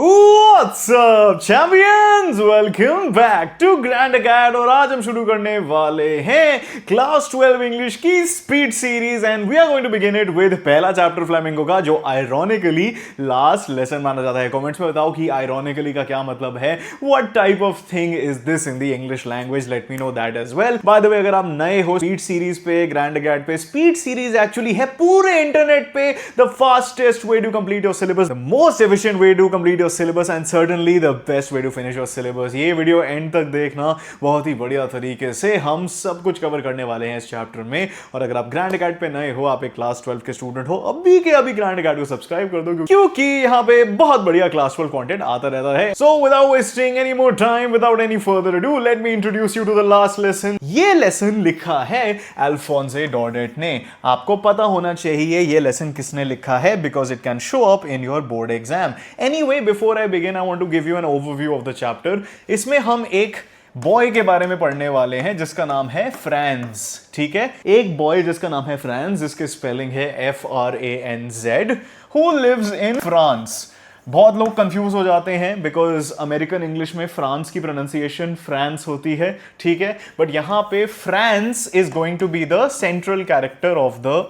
What's up champions? Welcome back to Grand Acad और आज हम शुरू करने वाले हैं क्लास 12 इंग्लिश की speed series and we are going to begin it with पहला चैप्टर फ्लेमिंगो का जो आयरॉनिकली लास्ट लेसन माना जाता है। कमेंट्स में बताओ कि आयरॉनिकली का क्या मतलब है, what type of thing is this in the English language, let me know that as well. By the way अगर आप नए हो स्पीड सीरीज पे, ग्रैंड अकैड पे, स्पीड सीरीज एक्चुअली है पूरे इंटरनेट पे the fastest way to complete your syllabus, the most efficient way to complete your syllabus and certainly the best way to finish your syllabus. ये video end तक देखना, बहुत ही बढ़िया तरीके से हम सब कुछ कवर करने वाले हैं इस चैप्टर में। और अगर आप ग्रैंड अकैड पे नए हो, आप एक क्लास 12 के स्टूडेंट हो, अभी के अभी ग्रैंड अकैड को सब्सक्राइब कर दो क्योंकि यहाँ पे बहुत बढ़िया क्लास 12 कंटेंट आता रहता है। So without wasting any more time, without any further ado, let me introduce you to the last lesson. ये लेसन लिखा है अल्फोंसे डॉडेट ने। आपको पता होना चाहिए ये लेसन किसने लिखा है because it can show up in your board exam. Anyway, before I begin I want to give you an overview of the chapter. इसमें हम एक बॉय के बारे में पढ़ने वाले हैं जिसका नाम है फ्रांस। ठीक है, एक बॉय जिसका नाम है फ्रांस, जिसकी स्पेलिंग है FRANZ, who lives in France. बहुत लोग कंफ्यूज हो जाते हैं बिकॉज अमेरिकन इंग्लिश में फ्रांस की प्रोनाउंसिएशन फ्रांस होती है, ठीक है, बट यहां पे France is going to be the central character of the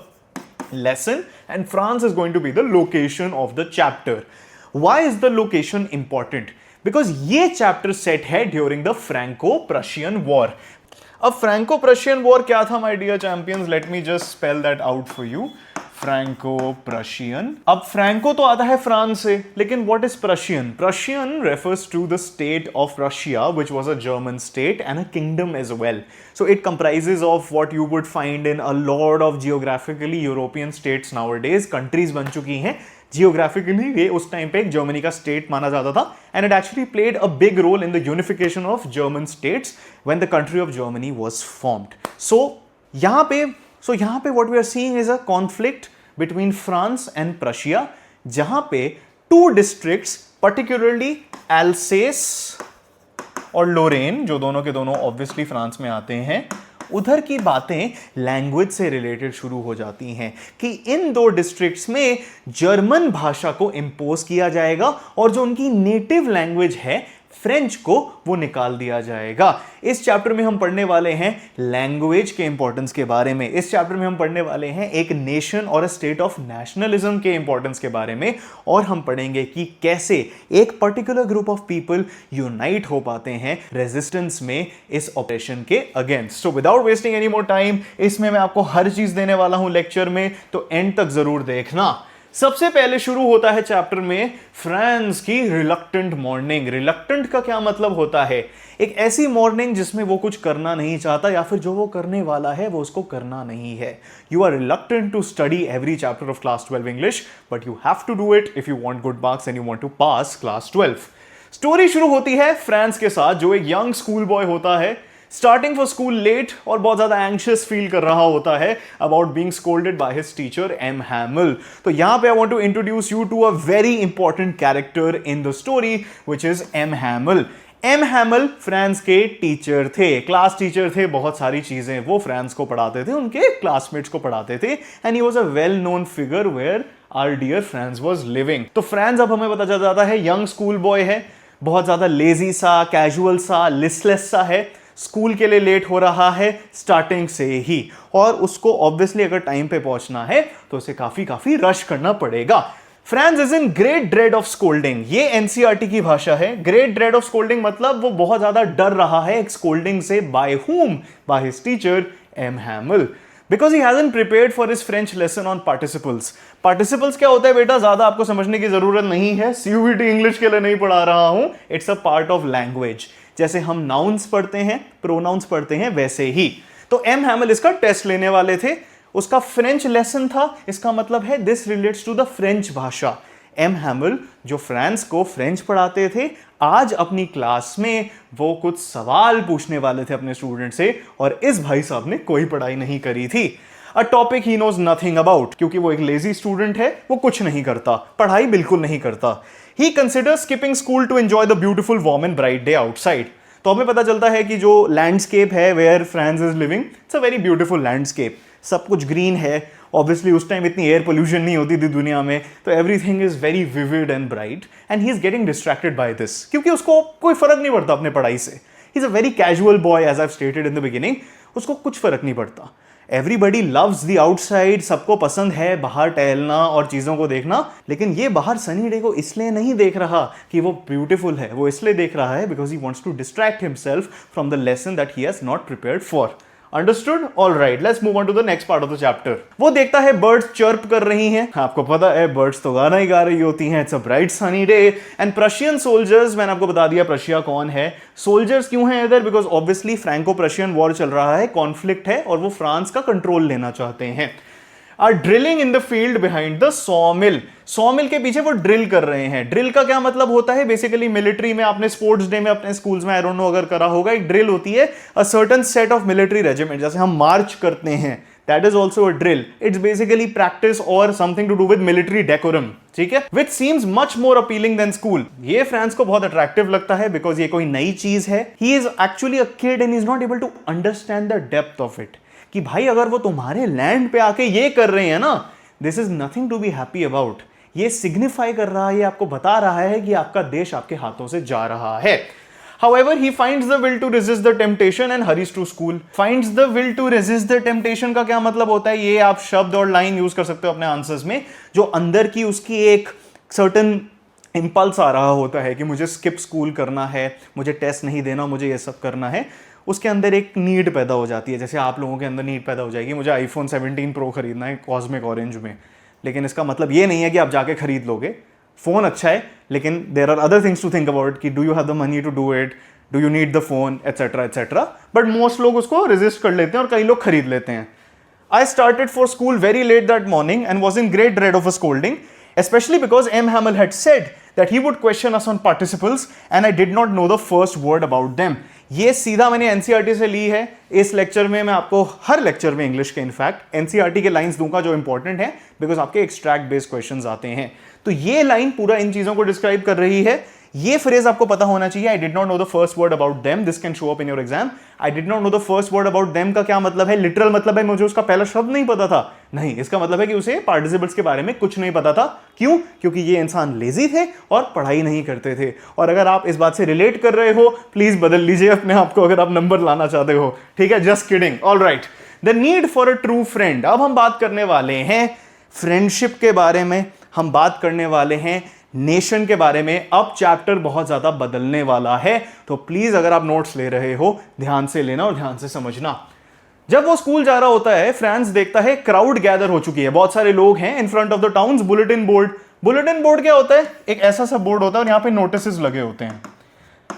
lesson and France is going to be the location of the chapter. Why is the location important? Because ये chapter set है during the Franco-Prussian War. अब Franco-Prussian War क्या था my dear champions? Let me just spell that out for you. Franco-Prussian. अब Franco तो आता है France से, लेकिन what is Prussian? Prussian refers to the state of Prussia, which was a German state and a kingdom as well. So it comprises of what you would find in a lot of geographically European states nowadays. Countries बन चुकी हैं geographically, ये उस time पे एक Germany का state माना जाता था and it actually played a big role in the unification of German states when the country of Germany was formed. So यहाँ पे what we are seeing is a conflict between France and Prussia, जहां पे to districts particularly else's और लोरेन, जो दोनों के दोनों obviously France में आते हैं, उधर की बातें लैंग्वेज से रिलेटेड शुरू हो जाती हैं कि इन दो डिस्ट्रिक्ट्स में जर्मन भाषा को इंपोज किया जाएगा और जो उनकी नेटिव लैंग्वेज है फ्रेंच को वो निकाल दिया जाएगा। इस चैप्टर में हम पढ़ने वाले हैं लैंग्वेज के इंपॉर्टेंस के बारे में। इस चैप्टर में हम पढ़ने वाले हैं एक नेशन और स्टेट ऑफ नेशनलिज्म के इंपॉर्टेंस के बारे में, और हम पढ़ेंगे कि कैसे एक particular group of people unite हो पाते हैं रेजिस्टेंस में इस ऑपरेशन के अगेंस्ट। सो without wasting any more time, इसमें मैं आपको हर चीज देने वाला हूं लेक्चर में, तो एंड तक जरूर देखना। सबसे पहले शुरू होता है चैप्टर में फ्रांस की रिलक्टेंट मॉर्निंग। रिलक्टेंट का क्या मतलब होता है? एक ऐसी मॉर्निंग जिसमें वो कुछ करना नहीं चाहता या फिर जो वो करने वाला है वो उसको करना नहीं है। You are reluctant to study every chapter of class 12 English, but you have to do it if you want good marks and you want to pass class 12। Story शुरू होती है फ्रांस के साथ, जो एक यंग स्कूल बॉय होता है, starting for school late और बहुत ज्यादा एंशियस फील कर रहा होता है about being scolded by his teacher M Hamel. तो यहां पे I want to introduce you to a very important character in the story which is M Hamel. M Hamel Franz के टीचर थे, class teacher थे, बहुत सारी चीजें वो फ्रांस को पढ़ाते थे, उनके क्लासमेट्स को पढ़ाते थे and he was a well known figure where our dear Franz was living. तो फ्रांस, अब हमें पता चल जाता है, यंग स्कूल बॉय है, बहुत ज्यादा लेजी सा, कैजुअल सा, लिस्टलेस सा है, स्कूल के लिए लेट हो रहा है स्टार्टिंग से ही, और उसको ऑब्वियसली अगर टाइम पे पहुंचना है तो उसे काफी रश करना पड़ेगा। France is in great dread of scolding. ये एनसीईआरटी की भाषा है। ग्रेट ड्रेड ऑफ स्कोल्डिंग मतलब वो बहुत ज्यादा डर रहा है एक स्कोल्डिंग से। By whom? By his teacher M Hamel, because he hasn't prepared for his French lesson on participles. Participles क्या होता है बेटा, ज्यादा आपको समझने की जरूरत नहीं है, सीयूईटी इंग्लिश के लिए नहीं पढ़ा रहा हूं, it's a part of language. जैसे हम नाउन्स पढ़ते हैं, प्रोनाउंस पढ़ते हैं, वैसे ही। तो एम हैमिल इसका टेस्ट लेने वाले थे, उसका फ्रेंच लेसन था, इसका मतलब है this relates to the French भाषा। एम हैमिल जो फ्रांस को फ्रेंच पढ़ाते थे, आज अपनी क्लास में वो कुछ सवाल पूछने वाले थे अपने स्टूडेंट से, और इस भाई साहब ने कोई पढ़ाई नहीं करी थी। A topic he knows nothing about, क्योंकि वो एक लेजी स्टूडेंट है, वो कुछ नहीं करता, पढ़ाई बिल्कुल नहीं करता। He considers skipping school to enjoy the beautiful warm and bright day outside. तो हमें पता चलता है कि जो लैंडस्केप है where Franz is living, it's a very beautiful landscape, सब कुछ ग्रीन है ऑब्वियसली उस टाइम इतनी एयर पोल्यूशन नहीं होती थी दुनिया में, तो everything is very vivid and bright and he is getting distracted by this, क्योंकि उसको कोई फर्क नहीं पड़ता अपने पढ़ाई से. He is a very casual boy, as I have stated in the beginning. उसको कुछ फर्क नहीं पड़ता. एवरीबडी लव्स द आउटसाइड, सबको पसंद है बाहर टहलना और चीज़ों को देखना, लेकिन ये बाहर सनी डे को इसलिए नहीं देख रहा कि वो ब्यूटीफुल है, वो इसलिए देख रहा है because he wants to distract himself from the lesson that he has not prepared for. Understood? All right, let's move on to the next part of the chapter. वो देखता है बर्ड्स चर्प कर रही हैं. आपको पता है बर्ड्स तो गाना ही गा रही होती हैं. It's a bright sunny day and Prussian soldiers, मैंने आपको बता दिया प्रशिया कौन है. सोल्जर्स क्यों हैं इधर? Because obviously Franco Prussian war चल रहा है, कॉन्फ्लिक्ट है और वो फ्रांस का कंट्रोल लेना चाहते हैं. Are drilling in the field behind the sawmill. Sawmill के पीछे वो ड्रिल कर रहे हैं. ड्रिल का क्या मतलब होता है? बेसिकली मिलिट्री में आपने स्पोर्ट्स डे में अपने स्कूल्स में आई डोंट नो अगर करा होगा, एक ड्रिल होती है, a certain set of military regiment. जैसे हम मार्च करते हैं, that is also a drill. It's basically practice or something to do with military decorum. ठीक है, which seems much more appealing than school. ये फ्रांस को बहुत अट्रैक्टिव लगता है बिकॉज ये कोई नई चीज है. He is actually a kid and is not able to understand the depth of it. कि भाई अगर वो तुम्हारे लैंड पे आके ये कर रहे हैं ना, this is nothing to be happy about. ये सिग्निफाई कर रहा है, ये आपको बता रहा है कि आपका देश आपके हाथों से जा रहा है. However, he finds the will to resist the temptation and hurries to school. Finds the will to resist the temptation का क्या मतलब होता है? ये आप शब्द और लाइन यूज कर सकते हो अपने आंसर्स में. जो अंदर की उसकी एक सर्टन इंपल्स आ रहा होता है कि मुझे स्किप स्कूल करना है, मुझे टेस्ट नहीं देना, मुझे ये सब करना है, उसके अंदर एक नीड पैदा हो जाती है. जैसे आप लोगों के अंदर नीड पैदा हो जाएगी, मुझे आईफोन 17 प्रो खरीदना है कॉस्मिक ऑरेंज में. लेकिन इसका मतलब ये नहीं है कि आप जाके खरीद लोगे. फोन अच्छा है, लेकिन there are other things to think about कि do you have the money to do it, do you need the phone, etcetera etcetera. But most लोग उसको रेजिस्ट कर लेते हैं और कई लोग खरीद लेते हैं. I started for school very late that morning and was in great dread of a scolding, especially because M. Hamel had said that he would question us on participles and I did not know the first word about them. ये सीधा मैंने NCERT से ली है. इस lecture में मैं आपको हर lecture में इंग्लिश के इनफैक्ट एनसीईआरटी के लाइंस दूंगा जो इंपॉर्टेंट है बिकॉज आपके एक्सट्रैक्ट बेस्ड क्वेश्चंस आते हैं. तो ये लाइन पूरा इन चीजों को डिस्क्राइब कर रही है. ये फ्रेज आपको पता होना चाहिए. I did not know the first word about them. This can show up in your exam. I did not know the first word about them का क्या मतलब है? लिटरल मतलब है मुझे उसका पहला शब्द नहीं पता था. नहीं, इसका मतलब है कि उसे पार्टिसिपल्स के बारे में कुछ नहीं पता था. क्यों? क्योंकि ये इंसान लेजी थे और पढ़ाई नहीं करते थे. और अगर आप इस बात से रिलेट कर रहे हो, प्लीज बदल लीजिए अपने आप को अगर आप नंबर लाना चाहते हो. ठीक है, just kidding. All right, the need for a true friend. अब हम बात करने वाले हैं फ्रेंडशिप के बारे में, हम बात करने वाले हैं नेशन के बारे में. अब चैप्टर बहुत ज्यादा बदलने वाला है, तो प्लीज अगर आप नोट्स ले रहे हो ध्यान से लेना और ध्यान से समझना. जब वो स्कूल जा रहा होता है, फ्रांस देखता है क्राउड गैदर हो चुकी है, बहुत सारे लोग हैं इन front of the towns. Bulletin board. Bulletin board क्या होता है? एक ऐसा सा बोर्ड होता है और यहाँ पे नोटिस लगे होते हैं.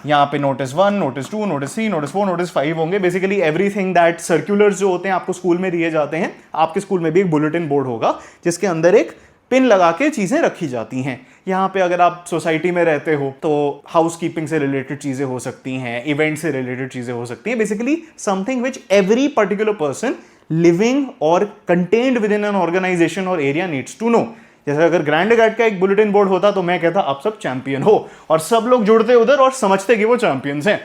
यहाँ पे notice 1, notice 2, notice 3, notice 4, notice 5 होंगे. बेसिकली एवरीथिंग दैट सर्कुलर्स जो होते हैं आपको स्कूल में दिए जाते हैं, आपके स्कूल में भी एक बुलेटिन बोर्ड होगा जिसके अंदर एक पिन लगा के चीजें रखी जाती हैं. यहाँ पे अगर आप सोसाइटी में रहते हो तो हाउस कीपिंग से रिलेटेड चीजें हो सकती हैं, इवेंट से रिलेटेड चीजें हो सकती हैं. Basically something which every particular person living और contained within an organisation और एरिया नीड्स टू नो. जैसे अगर ग्रैंड गार्ड का एक बुलेटिन बोर्ड होता तो मैं कहता आप सब चैंपियन हो, और सब लोग जुड़ते उधर और समझते कि वो चैंपियंस हैं.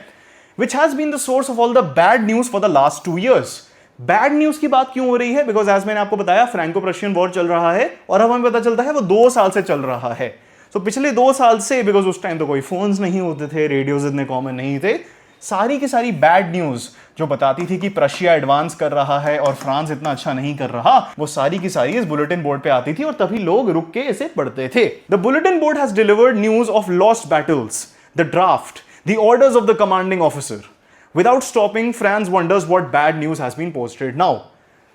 Which has been the source of all the bad news for the last 2 years. Bad news की बात क्यों हो रही है? बिकॉज एज मैंने आपको बताया फ्रैंको प्रशियन वॉर चल रहा है और अब हमें पता चलता है वो 2 साल से चल रहा है. तो पिछले 2 साल से, बिकॉज उस टाइम तो कोई फोन्स नहीं होते थे, रेडियोज इतने कॉमन नहीं थे, सारी की सारी बैड न्यूज जो बताती थी कि प्रशिया एडवांस कर रहा है और फ्रांस इतना अच्छा नहीं कर रहा, वो सारी की सारी इस बुलेटिन बोर्ड पे आती थी और तभी लोग रुक के इसे पढ़ते थे. The bulletin board has delivered news of lost battles, the draft, the orders of the commanding officer. Without stopping, France wonders what bad news has been posted now.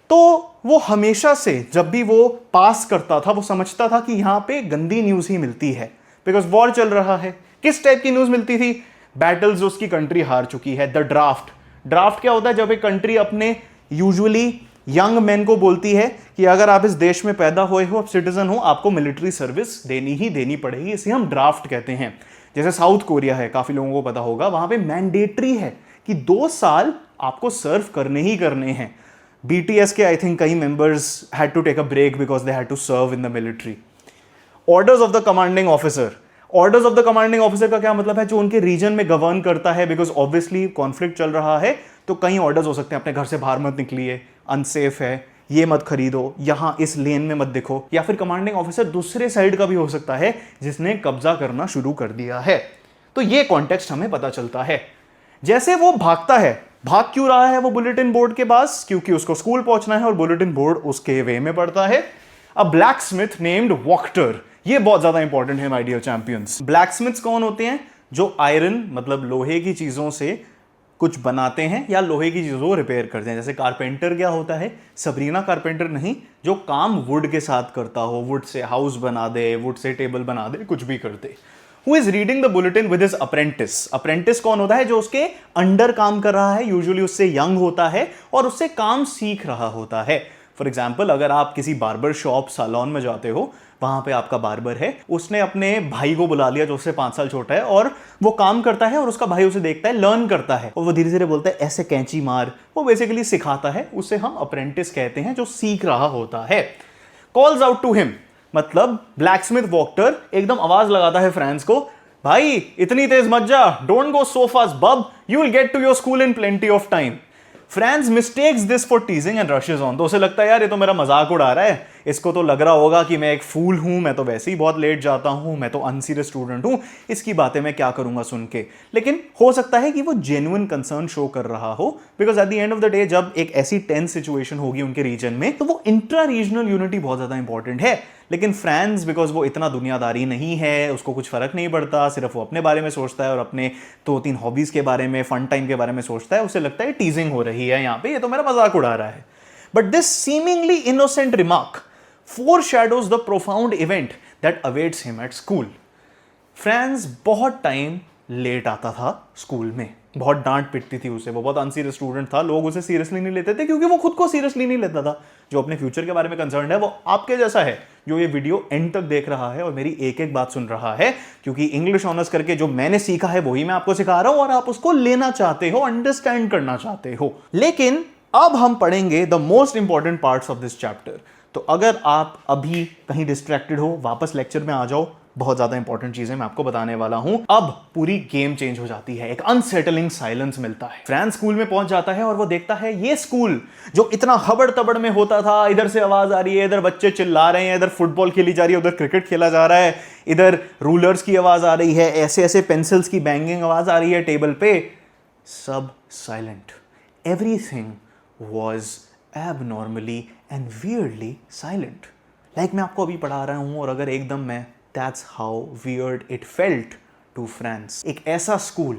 तो वो हमेशा से जब भी वो पास करता था वो समझता था कि यहाँ पे गंदी न्यूज ही मिलती है बिकॉज वॉर चल रहा है. किस टाइप की न्यूज मिलती थी? बैटल्स जो उसकी कंट्री हार चुकी है. The draft. ड्राफ्ट क्या होता है? जब एक कंट्री अपने यूजुअली यंग मैन को बोलती है कि अगर आप इस देश में पैदा हुए हो, आप सिटीजन हो, आपको मिलिट्री सर्विस देनी ही देनी पड़ेगी. इसे हम ड्राफ्ट कहते हैं. जैसे साउथ कोरिया है, काफी लोगों को पता होगा, वहां पे मैंडेटरी है कि 2 साल आपको सर्व करने ही करने हैं. BTS के आई थिंक कई members had to take a break because they had to serve in the military. Orders of the commanding officer. Orders of the commanding officer का क्या मतलब है? जो उनके रीजन में गवर्न करता है, बिकॉज ऑब्वियसली कॉन्फ्लिक्ट चल रहा है तो कई ऑर्डर्स हो सकते हैं. अपने घर से बाहर मत निकलिए, अनसेफ है, ये मत खरीदो, यहां इस लेन में मत दिखो, या फिर कमांडिंग ऑफिसर दूसरे साइड का भी हो सकता है जिसने कब्जा करना शुरू कर दिया है। तो ये कॉन्टेक्स्ट हमें पता चलता है। जैसे वो भागता है, भाग क्यों रहा है वो बुलेटिन बोर्ड के पास? क्योंकि उसको स्कूल पहुंचना है और बुलेटिन बोर्ड उसके वे में पड़ता है। A blacksmith named Wachter, ये बहुत ज्यादा इंपॉर्टेंट है my dear champions. Blacksmiths कौन होते हैं? जो आयरन मतलब लोहे की चीजों से कुछ बनाते हैं या लोहे की चीजों को रिपेयर करते हैं। जैसे कारपेंटर क्या होता है? सबरीना कारपेंटर नहीं, जो काम वुड के साथ करता हो, वुड से हाउस बना दे, वुड से टेबल बना दे, कुछ भी कर दे। Who is reading the bulletin with his apprentice? Apprentice कौन होता है? जो उसके अंडर काम कर रहा है, यूजुअली उससे यंग होता है और उससे काम सीख रहा होता है। फॉर एग्जाम्पल, अगर आप किसी बार्बर शॉप सैलून में जाते हो, वहां पे आपका बार्बर है, उसने अपने भाई को बुला लिया जो उससे 5 साल छोटा है, और वो काम करता है और उसका भाई उसे देखता है, लर्न करता है, और वो धीरे धीरे बोलता है ऐसे कैंची मार। वो बेसिकली सिखाता है, उसे हम अप्रेंटिस कहते हैं, जो सीख रहा होता है। कॉल्स आउट टू हिम, मतलब ब्लैक स्मिथ वॉक्टर एकदम आवाज लगाता है फ्रांस को, भाई इतनी तेज मत जा, don't go so fast bub, you will get to your school in plenty of time. Franz mistakes this for teasing and rushes on. तो उसे लगता है यार ये तो मेरा मजाक उड़ा रहा है, इसको तो लग रहा होगा कि मैं एक फूल हूं, मैं तो वैसे ही बहुत लेट जाता हूं, मैं तो अनसीरियस स्टूडेंट हूं, इसकी बातें मैं क्या करूंगा सुन के। लेकिन हो सकता है कि वो जेन्युइन कंसर्न शो कर रहा हो, because at the end of the day जब एक ऐसी टेंस सिचुएशन होगी उनके रीजन में, तो वो इंट्रा रीजनल यूनिटी बहुत ज्यादा इंपॉर्टेंट है। लेकिन फ्रांस, बिकॉज वो इतना दुनियादारी नहीं है, उसको कुछ फर्क नहीं पड़ता, सिर्फ वो अपने बारे में सोचता है और अपने 2-3 हॉबीज के बारे में, फन टाइम के बारे में सोचता है, उसे लगता है टीजिंग हो रही है यहाँ पे, ये तो मेरा मजाक उड़ा रहा है। But this seemingly innocent remark foreshadows the profound event that awaits him at school. France बहुत टाइम लेट आता था स्कूल में, बहुत डांट पिटती थी उसे, वो बहुत अनसीरियस स्टूडेंट था, लोग उसे सीरियसली नहीं लेते थे क्योंकि वो खुद को सीरियसली नहीं लेता था। जो अपने फ्यूचर के बारे में कंसर्न है, वो आपके जैसा है जो ये वीडियो एंड तक देख रहा है और मेरी एक एक बात सुन रहा है, क्योंकि इंग्लिश ऑनर्स करके जो मैंने सीखा है वही मैं आपको सिखा रहा हूं और आप उसको लेना चाहते हो, अंडरस्टैंड करना चाहते हो। लेकिन अब हम पढ़ेंगे the most important parts of this chapter. तो अगर आप अभी कहीं डिस्ट्रैक्टेड हो, वापस लेक्चर में आ जाओ, बहुत ज्यादा इंपॉर्टेंट चीजें मैं आपको बताने वाला हूं। अब पूरी गेम चेंज हो जाती है, एक अनसेटलिंग साइलेंस मिलता है। फ्रांस स्कूल में पहुंच जाता है और वो देखता है ये स्कूल जो इतना हबड़ तबड़ में होता था, इधर से आवाज आ रही है, इधर बच्चे चिल्ला रहे हैं, इधर फुटबॉल खेली जा रही है, उधर क्रिकेट खेला जा रहा है, इधर रूलर्स की आवाज आ रही है, ऐसे ऐसे पेंसिल्स की बैंगिंग आवाज आ रही है टेबल पे, सब silent. Everything was abnormally and weirdly silent. Like मैं आपको अभी पढ़ा रहा हूं और अगर एकदम मैं, that's how weird it felt to France. एक ऐसा स्कूल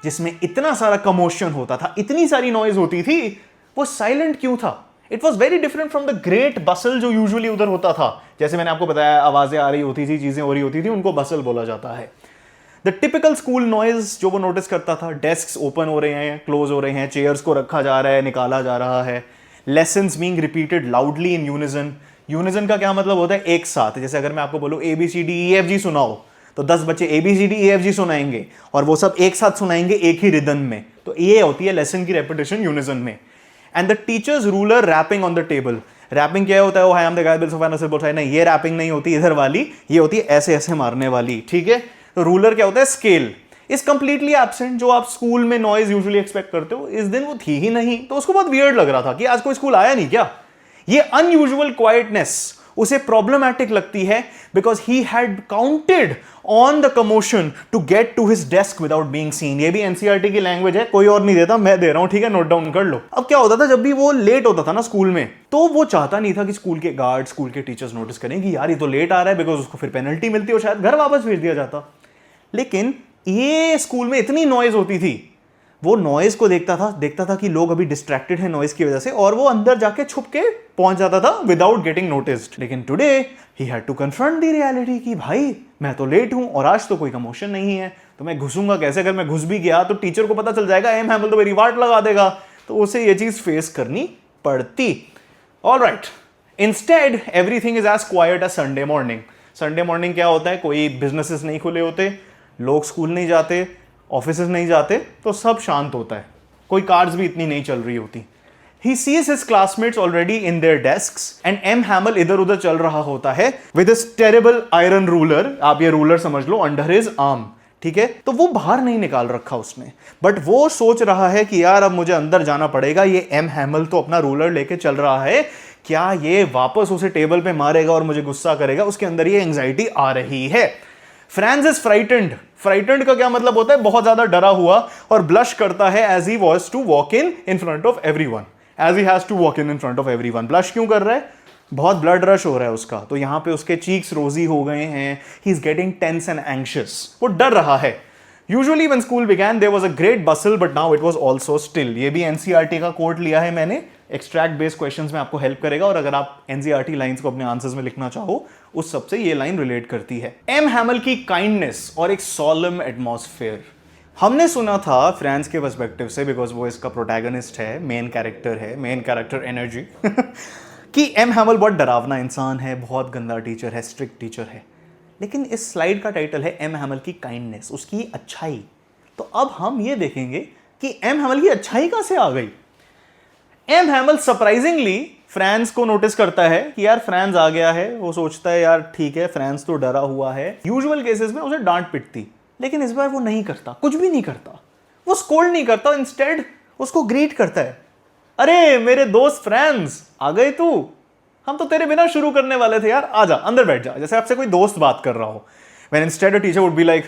जिसमें इतना सारा कमोशन होता था, इतनी सारी नॉइज होती थी, वो साइलेंट क्यों था? It was very different from the great bustle जो यूजुअली उधर होता था। जैसे मैंने आपको बताया, आवाजें आ रही होती थी, चीजें हो रही होती थी, उनको बसल बोला जाता है। द टिपिकल स्कूल नॉइज जो वो नोटिस करता था, डेस्क ओपन हो रहे हैं, क्लोज हो रहे हैं, चेयर्स को रखा जा रहा है, निकाला जा रहा है, lessons being repeated loudly in unison. Unison का क्या मतलब होता है? एक साथ। जैसे अगर मैं आपको बोलूं ABCDEFG सुनाओ, तो 10 बच्चे ABCDEFG सुनाएंगे और वो सब एक साथ सुनाएंगे एक ही रिदम में। तो ये होती है लेसन की रेपिटेशन यूनिजन में। And the teacher's ruler rapping on the table. Rapping क्या होता है? वो I am the guy bills of an बोलता है, नहीं ये रैपिंग नहीं होती इधर वाली, ये होती है ऐसे ऐसे मारने वाली, ठीक है। तो रूलर क्या होता है? Scale is completely absent. जो आप स्कूल में नॉइज यूजुअली एक्सपेक्ट करते हो, इस दिन वो थी ही नहीं, तो उसको बहुत वियर्ड लग रहा था कि आज कोई स्कूल आया नहीं क्या। ये अनयूजुअल क्वाइटनेस उसे प्रॉब्लमैटिक लगती है, because he had counted on the commotion to get to his desk without being seen. ये भी एनसीईआरटी की लैंग्वेज है, कोई और नहीं देता, मैं दे रहा हूं, ठीक है, नोट डाउन कर लो। अब क्या होता था, जब भी वो लेट होता था ना स्कूल में, तो वो चाहता नहीं था कि स्कूल के गार्ड, स्कूल के टीचर्स नोटिस करें कि यार ये तो लेट आ रहा है, बिकॉज उसको फिर पेनल्टी मिलती और शायद घर वापस भेज दिया जाता। लेकिन ये स्कूल में इतनी नॉइज होती थी, वो नॉइज को देखता था कि लोग अभी डिस्ट्रैक्टेड हैं नॉइज की वजह से, और वो अंदर जाके छुप के पहुंच जाता था विदाउट गेटिंग नोटिस्ड। लेकिन today he had to confront the reality कि भाई मैं तो लेट हूं और आज तो कोई कमोशन नहीं है, तो मैं घुसूंगा कैसे? अगर मैं घुस भी गया तो टीचर को पता चल जाएगा, एम हैमल तो मेरी वाट लगा देगा, तो उसे ये चीज फेस करनी पड़ती। Alright, instead everything is as quiet as Sunday morning. Sunday morning क्या होता है? कोई बिजनेसेस नहीं खुले होते, लोग स्कूल नहीं जाते, ऑफिसेस नहीं जाते, तो सब शांत होता है, कोई कार्स भी इतनी नहीं चल रही होती। He sees his classmates already in their desks and M. Hamel इधर उधर चल रहा होता है with his terrible iron ruler, आप ये रूलर समझ लो, under his arm, ठीक है। तो वो बाहर नहीं निकाल रखा उसने, बट वो सोच रहा है कि यार अब मुझे अंदर जाना पड़ेगा, ये M. Hamel तो अपना रूलर लेके चल रहा है क्या ये वापस उसे टेबल पे मारेगा और मुझे गुस्सा करेगा, उसके अंदर ये एंजाइटी आ रही है। France is frightened. फ्राइटेंड का क्या मतलब होता है? बहुत ज्यादा डरा हुआ, और ब्लश करता है as he was to walk in front of everyone, as he has to walk in front of everyone. Blush क्यों कर रहा है? बहुत ब्लड रश हो रहा है उसका, तो यहां पे उसके चीक्स रोजी हो गए हैं, he is getting tense and anxious, वो डर रहा है। Usually when school began there was a great bustle, but now it was also still. ये भी एनसीईआरटी का कोट लिया है मैंने, एक्सट्रैक्ट बेस्ड क्वेश्चंस में आपको हेल्प करेगा, और अगर आप एनसीईआरटी लाइंस को अपने आंसर्स में लिखना चाहो उस सबसे ये लाइन रिलेट करती है। एम हैमल की काइंडनेस और एक सॉलम एटमॉस्फेयर। हमने सुना था फ्रांस के पर्सपेक्टिव से, बिकॉज वो इसका प्रोटैगनिस्ट है, मेन कैरेक्टर है, मेन कैरेक्टर एनर्जी कि एम हैमल बहुत डरावना इंसान है, बहुत गंदा टीचर है, स्ट्रिक्ट टीचर है। लेकिन इस स्लाइड का टाइटल है एम हैमल की काइंडनेस, उसकी अच्छाई। तो अब हम ये देखेंगे कि एम हैमल की अच्छाई कहां से आ गई। एम हैमल सरप्राइजिंगली फ्रांस को नोटिस करता है कि यार फ्रांस आ गया है। वो सोचता है यार ठीक है, फ्रांस तो डरा हुआ है। यूजुअल केसेस में उसे डांट पिटती, लेकिन इस बार वो नहीं करता, कुछ भी नहीं करता। वो स्कोल्ड नहीं करता, इंस्टेड उसको ग्रीट करता है। अरे मेरे दोस्त फ्रांस, आ गए तू, हम तो तेरे बिना शुरू करने वाले थे यार, आजा अंदर बैठ जा, जैसे आपसे कोई दोस्त बात कर रहा हो। When instead a teacher would be like,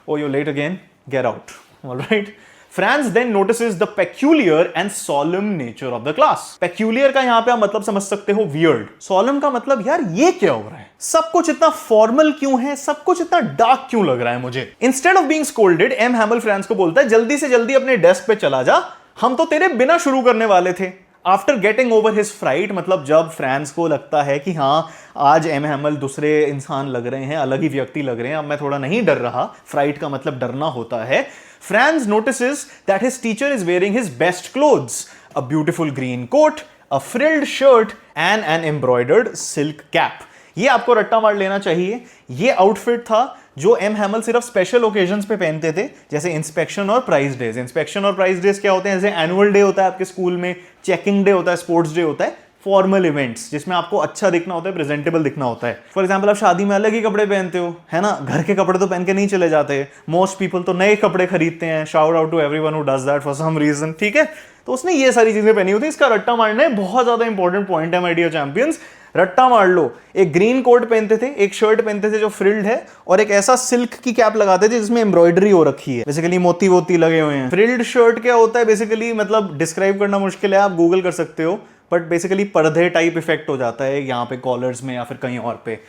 oh you're late again, get out. All right. Franz then notices the peculiar and solemn nature of the class. Peculiar का यहां पे आप मतलब समझ सकते हो weird. Solemn का मतलब यार ये क्या हो रहा है, सब कुछ इतना फॉर्मल क्यों है, सब कुछ इतना डार्क क्यों लग रहा है मुझे। Instead of being scolded, M Hamel Franz को बोलता है जल्दी से जल्दी अपने डेस्क पे चला जा, हम तो तेरे बिना शुरू करने वाले थे। After getting over his fright, मतलब जब फ्रांस को लगता है कि हाँ आज एम हैमल दूसरे इंसान लग रहे हैं, अलग ही व्यक्ति लग रहे हैं, अब मैं थोड़ा नहीं डर रहा, फ्राइट का मतलब डरना होता है। Franz notices that his teacher is wearing his best clothes, a beautiful green coat, a frilled shirt and an embroidered silk cap. ये आपको रट्टा मार लेना चाहिए, ये आउटफिट था जो एम हैमल सिर्फ स्पेशल ओकेजन्स पे पहनते थे, जैसे इंस्पेक्शन और प्राइज डेज। इंस्पेक्शन और प्राइज डेज क्या होते हैं? जैसे एनुअल डे होता है आपके स्कूल में, चेकिंग डे होता है, स्पोर्ट्स डे होता है, फॉर्मल इवेंट्स जिसमें आपको अच्छा दिखना होता है, प्रेजेंटेबल दिखना होता है। फॉर एग्जांपल आप शादी में अलग ही कपड़े पहनते हो, है ना, घर के कपड़े तो पहन के नहीं चले जाते। मोस्ट पीपल तो नए कपड़े खरीदते हैं। Shout out to everyone who does that for some reason, ठीक है। तो उसने ये सारी चीजें पहनी होती है। इसका रट्टा मारना है बहुत ज्यादा इंपॉर्टेंट पॉइंट है माय डियर चैंपियंस। रट्टा मार लो। एक ग्रीन कोट पहनते थे, एक शर्ट पहनते थे जो फ्रिल्ड है, और एक ऐसा सिल्क की कैप लगाते थे जिसमें एम्ब्रॉयडरी हो रखी है, बेसिकली मोती वोती लगे हुए हैं। फ्रिल्ड शर्ट क्या होता है बेसिकली, मतलब डिस्क्राइब करना मुश्किल है, आप गूगल कर सकते हो, बट बेसिकली पर्दे टाइप इफेक्ट हो जाता है यहाँ पे कॉलर्स में या फिर कहीं और पे,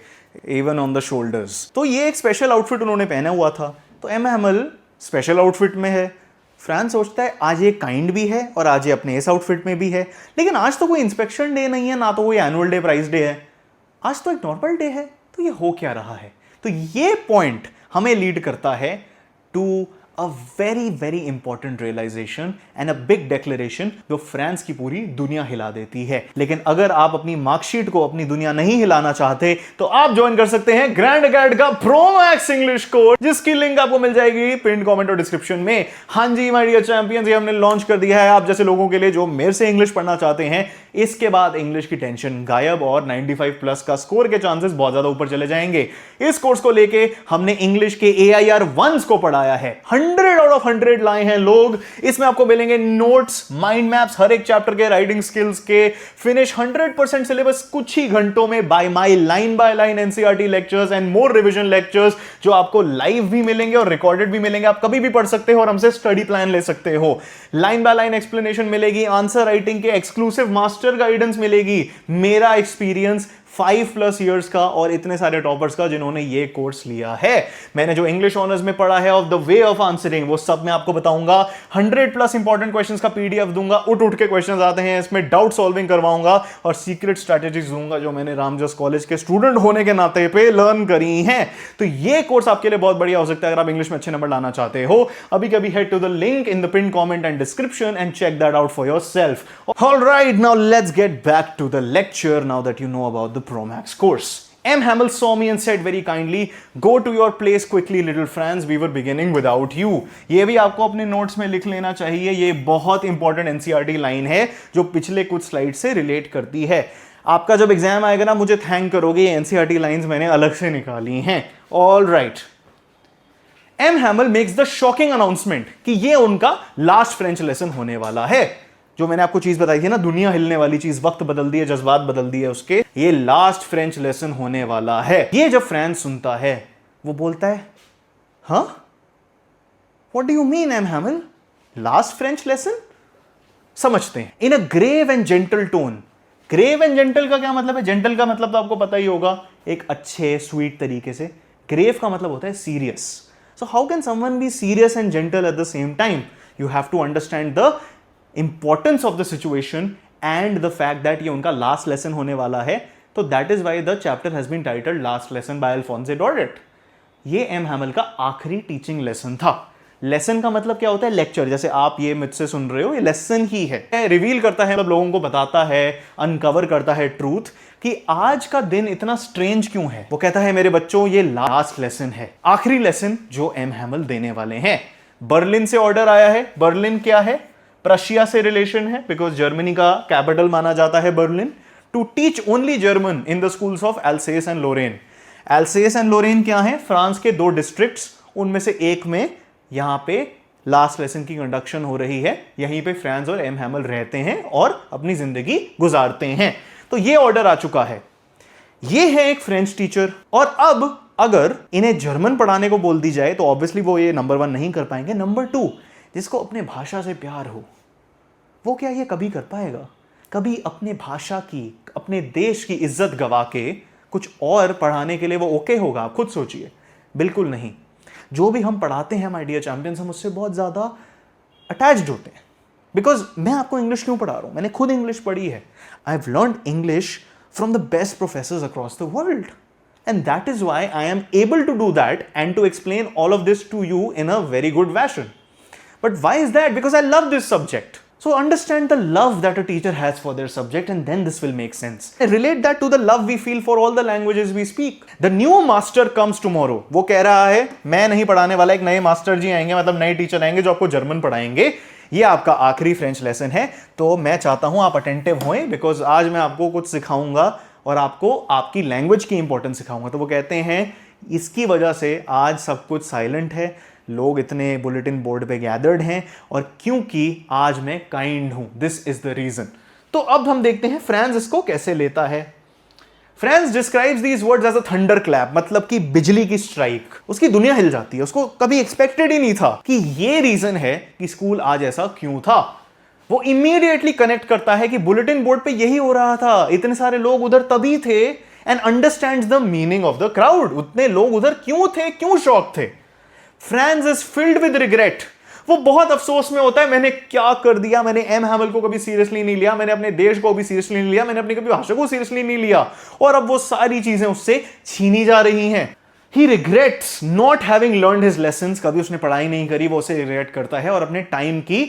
इवन ऑन द शोल्डर्स। तो ये एक स्पेशल आउटफिट उन्होंने पहना हुआ था। तो एम हैमल स्पेशल आउटफिट में है। फ्रांस सोचता है आज ये काइंड भी है और आज ये अपने इस आउटफिट में भी है, लेकिन आज तो कोई इंस्पेक्शन डे नहीं है, ना तो कोई एनुअल डे प्राइस डे है, आज तो एक नॉर्मल डे है, तो ये हो क्या रहा है। तो ये पॉइंट हमें लीड करता है to a very very important realization and a big declaration जो फ्रांस की पूरी दुनिया हिला देती है। लेकिन अगर आप अपनी मार्कशीट को अपनी दुनिया नहीं हिलाना चाहते तो आप ज्वाइन कर सकते हैं ग्रैंड अकेड का प्रो मैक्स इंग्लिश कोर्स, जिसकी लिंक आपको मिल जाएगी पिन कमेंट और डिस्क्रिप्शन में। हाँ जी माय डियर चैंपियंस, ये हमने लॉन्च कर दिया है आप जैसे लोगों के लिए जो मेरे से इंग्लिश पढ़ना चाहते हैं। इसके बाद इंग्लिश की टेंशन गायब और 95 प्लस का स्कोर के चांसेस बहुत ज्यादा ऊपर चले जाएंगे। इस कोर्स को लेके हमने इंग्लिश के AIR 1s को पढ़ाया है, 100 आउट ऑफ 100 लाए हैं लोग। इसमें आपको मिलेंगे नोट्स, माइंड मैप्स, हर एक चैप्टर के, राइटिंग स्किल्स के, फिनिश 100% सिलेबस कुछ ही घंटों में bye my line by line NCERT lectures and more revision lectures जो आपको लाइव भी मिलेंगे और रिकॉर्डेड भी मिलेंगे। आप कभी भी पढ़ सकते हो और हमसे स्टडी प्लान ले सकते हो। लाइन बाय लाइन एक्सप्लेनेशन मिलेगी, आंसर राइटिंग के एक्सक्लूसिव मास्टर गाइडेंस मिलेगी, मेरा एक्सपीरियंस 5+ इयर्स का और इतने सारे टॉपर्स का जिन्होंने ये कोर्स लिया है। मैंने जो इंग्लिश ऑनर्स में पढ़ा है of the way of answering वो सब मैं आपको बताऊंगा। 100+ इंपॉर्टेंट क्वेश्चंस का PDF दूंगा, उठ के क्वेश्चंस आते हैं, इसमें डाउट सॉल्विंग करवाऊंगा और सीक्रेट स्ट्रैटेजीज दूंगा जो मैंने रामजस कॉलेज के स्टूडेंट होने के नाते पे लर्न करी हैं। तो ये कोर्स आपके लिए बहुत बढ़िया हो सकता है अगर आप इंग्लिश में अच्छे नंबर लाना चाहते हो। अभी कभी head to the link in the pin comment and description and check that out for yourself. Alright, now let's get back to the lecture now that you know about the Pro Max course. M. Hamel saw me and said very kindly, "Go to your place quickly, little Franz. We were beginning without you." ये भी आपको अपने notes में लिख लेना चाहिए। ये बहुत इंपॉर्टेंट एनसीईआरटी लाइन है जो पिछले कुछ स्लाइड से रिलेट करती है। आपका जब एग्जाम आएगा ना, मुझे थैंक करोगे, एनसीईआरटी लाइंस मैंने अलग से निकाली हैं। All right, M Hamel makes the shocking announcement कि ये उनका लास्ट फ्रेंच लेसन होने वाला है। जो मैंने आपको चीज बताई थी ना, दुनिया हिलने वाली चीज, वक्त बदल दिए, जज्बात बदल दिए उसके, ये लास्ट फ्रेंच लेसन होने वाला है। ये जब फ्रांस सुनता है वो बोलता है, हाँ what do you mean M Hamel, last French lesson? समझते हैं। In a grave and gentle tone. Grave and gentle का क्या मतलब है? जेंटल का मतलब तो आपको पता ही होगा, एक अच्छे स्वीट तरीके से। ग्रेव का मतलब होता है serious. So how can someone be serious and gentle at the same time? You have to understand the importance of the situation and the fact that ये उनका लास्ट लेसन होने वाला है। तो that is why the chapter has been titled last lesson by Alphonse डॉर्डेट। ये M हैमिल का आखिरी टीचिंग लेसन था। लेसन का मतलब क्या होता है? लेक्चर। जैसे आप ये मुझसे सुन रहे हो, ये लेसन ही है। रिवील करता है, मतलब लोगों को बताता है, अनकवर करता है ट्रूथ कि आज का दिन इतना स्ट्रेंज क्यों है। वो कहता है मेरे बच्चों ये लास्ट लेसन है, आखिरी लेसन जो एम हैमिल देने वाले हैं। बर्लिन से ऑर्डर आया है। बर्लिन क्या है? प्रशिया से रिलेशन है, बिकॉज जर्मनी का कैपिटल माना जाता है Berlin. To teach only German in the schools of Alsace and Lorraine. Alsace and Lorraine क्या है? फ्रांस के 2 डिस्ट्रिक्ट्स, उनमें से एक में यहां पे लास्ट लेसन की कंडक्शन हो रही है। यहीं पे फ्रांस और एम हैमिल रहते हैं और अपनी जिंदगी गुजारते हैं। तो ये ऑर्डर आ चुका है। ये है एक फ्रेंच टीचर। और अब अगर इन्हें जर्मन पढ़ाने को बोल दी जाए तो ऑब्वियसली वो ये नंबर 1 नहीं कर पाएंगे। नंबर 2, जिसको अपने भाषा से प्यार हो, वो क्या ये कभी कर पाएगा? कभी अपने भाषा की, अपने देश की इज्जत गवा के कुछ और पढ़ाने के लिए वो ओके होगा? आप खुद सोचिए। बिल्कुल नहीं। जो भी हम पढ़ाते हैं माय डियर चैंपियंस, हम उससे बहुत ज्यादा अटैच्ड होते हैं। बिकॉज मैं आपको इंग्लिश क्यों पढ़ा रहा हूं? मैंने खुद इंग्लिश पढ़ी है। I have learned English from the best professors across the world, and that is why I am able to do that and to explain all of this to you in a very good fashion. But why is that? Because I love this subject. So understand the love that a teacher has for their subject, and then this will make sense. Relate that to the love we feel for all the languages we speak. The new master comes tomorrow. वो कह रहा है मैं नहीं पढ़ाने वाला, एक नए मास्टर जी आएंगे, मतलब नए टीचर आएंगे जो आपको जर्मन पढ़ाएंगे। ये आपका आखिरी फ्रेंच लेसन है, तो मैं चाहता हूं आप अटेंटिव होएं, बिकॉज आज मैं आपको कुछ सिखाऊंगा और आपको आपकी लैंग्वेज की इंपॉर्टेंस सिखाऊंगा। तो वो कहते हैं इसकी वजह से आज सब कुछ साइलेंट है, लोग इतने बुलेटिन बोर्ड पे गैदर्ड हैं, और क्योंकि आज मैं काइंड हूं, दिस इज द रीजन। तो अब हम देखते हैं फ्रांस इसको कैसे लेता है। Franz describes these words as a thunderclap, मतलब कि बिजली की स्ट्राइक। उसकी दुनिया हिल जाती है, उसको कभी एक्सपेक्टेड ही नहीं था कि ये रीजन है कि स्कूल आज ऐसा क्यों था। वो इमीडिएटली कनेक्ट करता है कि बुलेटिन बोर्ड पे यही हो रहा था, इतने सारे लोग उधर तभी थे, and understands the meaning of the crowd. उतने लोग उधर क्यों थे, क्यों शॉक थे। France is filled with regret. वो बहुत अफसोस में होता है, मैंने क्या कर दिया, मैंने एम हैमिल को कभी सीरियसली नहीं लिया, मैंने अपने देश को भी सीरियसली नहीं लिया, मैंने अपनी कभी भाषा को सीरियसली नहीं लिया, और अब वो सारी चीजें उससे छीनी जा रही हैं। He regrets not having learned his lessons. कभी उसने पढ़ाई नहीं करी, वो उसे रिग्रेट करता है, और अपने टाइम की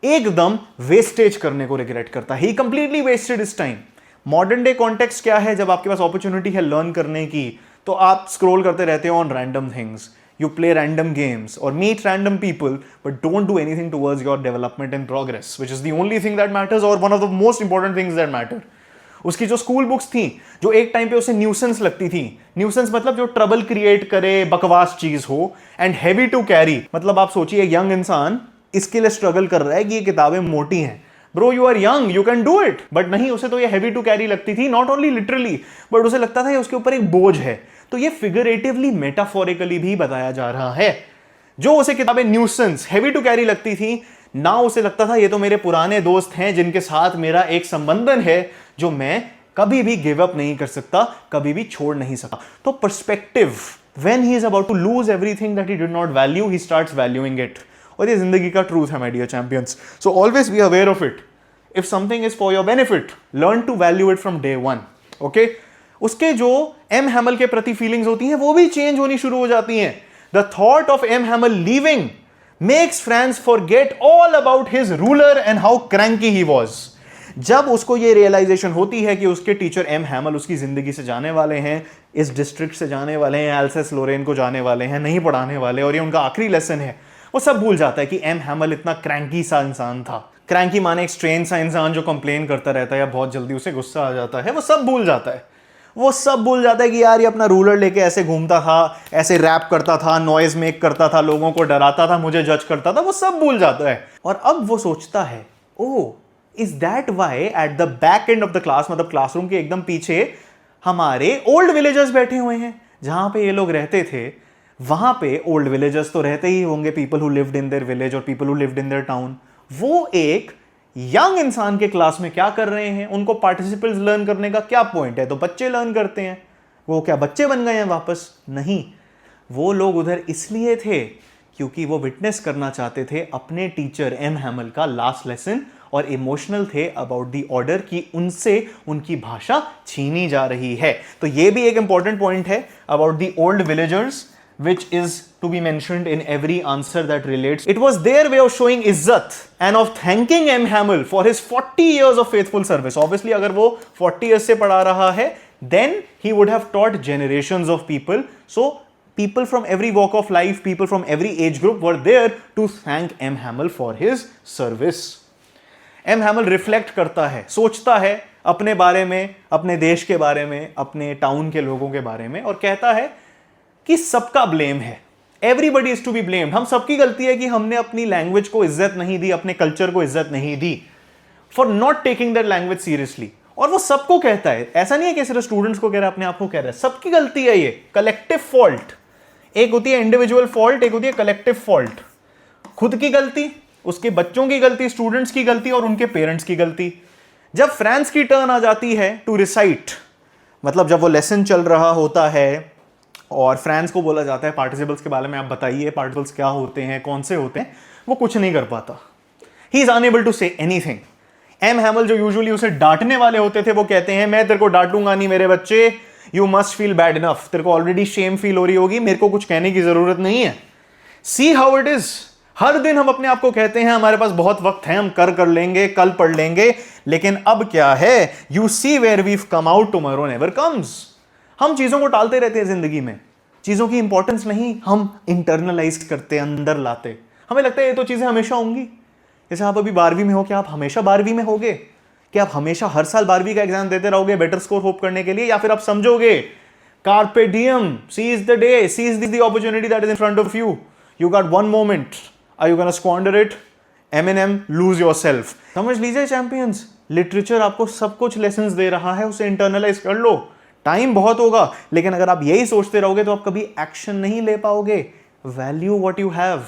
एकदम वेस्टेज करने को रिग्रेट करता है। He completely wasted his time. Modern day context क्या है? जब आपके पास अपॉर्चुनिटी है लर्न करने की, तो आप स्क्रॉल करते रहते हो on random things, you play random games or meet random people, but don't do anything towards your development and progress, which is the only thing that matters, or one of the most important things that matter. उसकी जो school books थी, जो एक time पे उसे nuisance लगती थी, nuisance मतलब जो ट्रबल क्रिएट करे, बकवास चीज हो, एंड हैवी टू कैरी, मतलब आप सोचिए एक यंग इंसान इसके लिए स्ट्रगल कर रहा है कि ये किताबें मोटी हैं। Bro you are young, you can do it, but नहीं, उसे तो ये हैवी टू कैरी लगती थी, नॉट ओनली लिटरली, बट उसे लगता था ये उसके ऊपर एक बोझ है। तो ये फिगरेटिवली, मेटाफोरिकली भी बताया जा रहा है। जो उसे किताबें न्यूसेंस, हैवी टू कैरी लगती थी, ना उसे लगता था ये तो मेरे पुराने दोस्त हैं जिनके साथ मेरा एक संबंधन है जो मैं कभी भी गिव अप नहीं कर सकता, कभी भी छोड़ नहीं सकता। तो perspective, when he is about to lose everything that he did not value, he starts valuing it. और ये जिंदगी का ट्रूथ है my dear champions. So always be aware of it. If something is for your benefit, learn to value it from day one. Okay, उसके जो M हैमिल के प्रति feelings होती हैं वो भी चेंज होनी शुरू हो जाती हैं। The thought of M Hamel leaving makes Franz forget all about his ruler and how cranky he was. जब उसको ये रियलाइजेशन होती है कि उसके टीचर एम हैमिल उसकी जिंदगी से जाने वाले हैं, इस डिस्ट्रिक्ट से जाने वाले हैं, एल्सेस लोरेन को जाने वाले हैं, नहीं पढ़ाने वाले, और ये उनका आखिरी लेसन है, वो सब भूल जाता है कि एम हैमिल इतना क्रैंकी सा इंसान था। क्रैंकी माने एक स्ट्रेन सा इंसान जो कंप्लेन करता रहता है या बहुत जल्दी उसे गुस्सा आ जाता है। वो सब भूल जाता है। वो सब भूल जाता है कि यार ये अपना रूलर लेके ऐसे घूमता था, ऐसे रैप करता था, नॉइज मेक करता था, लोगों को डराता था, मुझे जज करता था, वो सब भूल जाता है। और अब वो सोचता है, oh is that why at the back end of the class, मतलब क्लासरूम के एकदम पीछे हमारे ओल्ड विलेजर्स बैठे हुए हैं। जहां पे ये लोग रहते थे वहां पे ओल्ड विलेजर्स तो रहते ही होंगे, people who lived in their village और people who lived in their town. वो एक यंग इंसान के क्लास में क्या कर रहे हैं, उनको पार्टिसिपेंट्स लर्न करने का क्या पॉइंट है? तो बच्चे लर्न करते हैं। वो क्या बच्चे बन गए हैं वापस? नहीं, वो लोग उधर इसलिए थे क्योंकि वो विटनेस करना चाहते थे अपने टीचर एम हैमल का लास्ट लेसन, और इमोशनल थे अबाउट द ऑर्डर कि उनसे उनकी भाषा छीनी जा रही है। तो ये भी एक इंपॉर्टेंट पॉइंट है about the old villagers, which is to be mentioned in every answer that relates. It was their way of showing izzat and of thanking M. Hamel for his 40 years of faithful service. Obviously, अगर वो 40 years से पढ़ा रहा है, then he would have taught generations of people. So, people from every walk of life, people from every age group were there to thank M. Hamel for his service. M. Hamel reflect करता है, सोचता है अपने बारे में, अपने देश के बारे में, अपने टाउन के लोगों के बारे में, और कहता है कि सबका ब्लेम है, everybody is to be blamed. हम सबकी गलती है कि हमने अपनी लैंग्वेज को इज्जत नहीं दी, अपने कल्चर को इज्जत नहीं दी, for not taking that language seriously. और वो सबको कहता है, ऐसा नहीं है कि सिर्फ स्टूडेंट्स को कह रहा है, अपने आप को कह रहा है, सबकी गलती है ये, कलेक्टिव फॉल्ट। एक होती है इंडिविजुअल फॉल्ट, एक होती है कलेक्टिव फॉल्ट। खुद की गलती, उसके बच्चों की गलती, स्टूडेंट्स की गलती और उनके पेरेंट्स की गलती। जब फ्रांस की टर्न आ जाती है टू रिसाइट, मतलब जब वो लेसन चल रहा होता है और फ्रांस को बोला जाता है पार्टिसिपल्स के बारे में आप बताइए, पार्टिसिपल्स क्या होते हैं, कौन से होते हैं, वो कुछ नहीं कर पाता। He is unable to say anything. M Hamel जो यूजुअली उसे डांटने वाले होते थे वो कहते हैं मैं तेरे को डांटूंगा नहीं मेरे बच्चे, you must feel bad enough, तेरे को ऑलरेडी शेम फील हो रही होगी, मेरे को कुछ कहने की जरूरत नहीं है। See how it is. हर दिन हम अपने आप को कहते हैं हमारे पास बहुत वक्त है, हम कर लेंगे, कल पढ़ लेंगे, लेकिन अब क्या है, you see where we come out, tomorrow never comes. हम चीजों को टालते रहते हैं जिंदगी में, चीजों की इंपॉर्टेंस नहीं हम इंटरनलाइज करते, अंदर लाते। हमें लगता है ये तो चीजें हमेशा होंगी। जैसे आप अभी 12वीं में हो, क्या आप हमेशा 12वीं में होगे? क्या आप हमेशा हर साल 12वीं का एग्जाम देते रहोगे बेटर स्कोर होप करने के लिए? या फिर आप समझोगे carpe diem, seize the day, seize the opportunity that is in front of you, you got one moment, are you gonna squander it? Eminem, lose yourself। समझ लीजिए चैंपियंस, लिटरेचर आपको सब कुछ लेसन्स दे रहा है, उसे इंटरनलाइज कर लो। टाइम बहुत होगा, लेकिन अगर आप यही सोचते रहोगे तो आप कभी एक्शन नहीं ले पाओगे। Value what you have,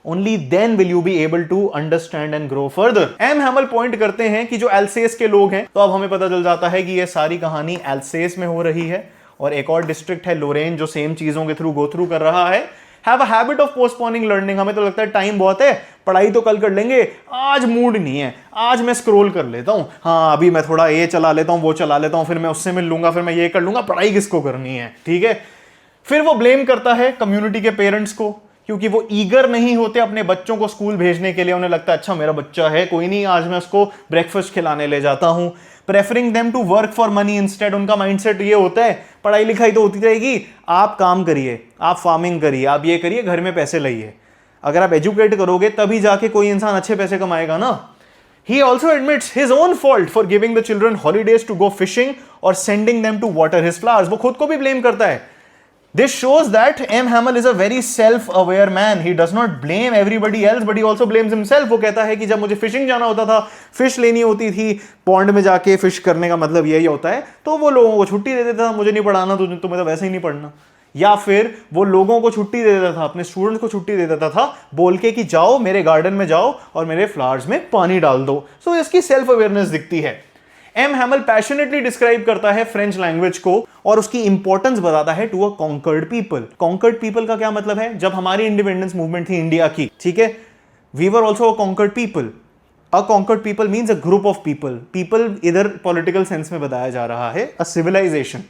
only then will you be able to understand and grow further. M Hamel point करते हैं कि जो एल्सेस के लोग हैं, तो अब हमें पता चल जाता है कि ये सारी कहानी एल्सेस में हो रही है, और एक और डिस्ट्रिक्ट है लोरेन जो सेम चीजों के थ्रू गो थ्रू कर रहा है। Have a habit of postponing learning. हमें तो लगता है टाइम बहुत है, पढ़ाई तो कल कर लेंगे, आज मूड नहीं है, आज मैं स्क्रॉल कर लेता हूं, हाँ अभी मैं थोड़ा ये चला लेता हूं, वो चला लेता हूं, फिर मैं उससे मिल लूंगा, फिर मैं ये कर लूंगा, पढ़ाई किसको करनी है, ठीक है। फिर वो ब्लेम करता है कम्युनिटी के पेरेंट्स को, क्योंकि वो ईगर नहीं होते अपने बच्चों को स्कूल भेजने के लिए। उन्हें लगता है अच्छा मेरा बच्चा है, कोई नहीं, आज मैं उसको ब्रेकफास्ट खिलाने ले जाता हूं। Preferring them to work for money instead. उनका माइंडसेट ये होता है पढ़ाई लिखाई तो होती रहेगी, आप काम करिए, आप फार्मिंग करिए, आप ये करिए, घर में पैसे लाइए। अगर आप एजुकेट करोगे तभी जाके कोई इंसान अच्छे पैसे कमाएगा ना। He also admits his own fault for giving the children holidays to go fishing or sending them to water his flowers. वो खुद को भी blame करता है। This shows that M. Hamel is a very self-aware man. He does not blame everybody else, but he also blames himself. वो कहता है कि जब मुझे फिशिंग जाना होता था, फिश लेनी होती थी, पॉन्ड में जाके फिश करने का मतलब यही होता है, तो वो लोगों को छुट्टी दे देता था, मुझे नहीं पढ़ाना तो तुम्हें तो वैसे ही नहीं पढ़ना। या फिर वो लोगों को छुट्टी दे देता था, अपने स्टूडेंट्स को छुट्टी दे देता था, बोल के कि जाओ मेरे गार्डन में जाओ और मेरे फ्लावर्स में पानी डाल दो। सो इसकी सेल्फ अवेयरनेस दिखती है। एम हैमल पैशनेटली डिस्क्राइब करता है फ्रेंच लैंग्वेज को और उसकी इंपॉर्टेंस बताता है to a conquered people. Conquered people का क्या मतलब है? जब हमारी इंडिपेंडेंस मूवमेंट थी इंडिया की, ठीक है, we were also a conquered people. A conquered people means a group of people. People इधर पॉलिटिकल सेंस में बताया जा रहा है, अ सिविलाइजेशन।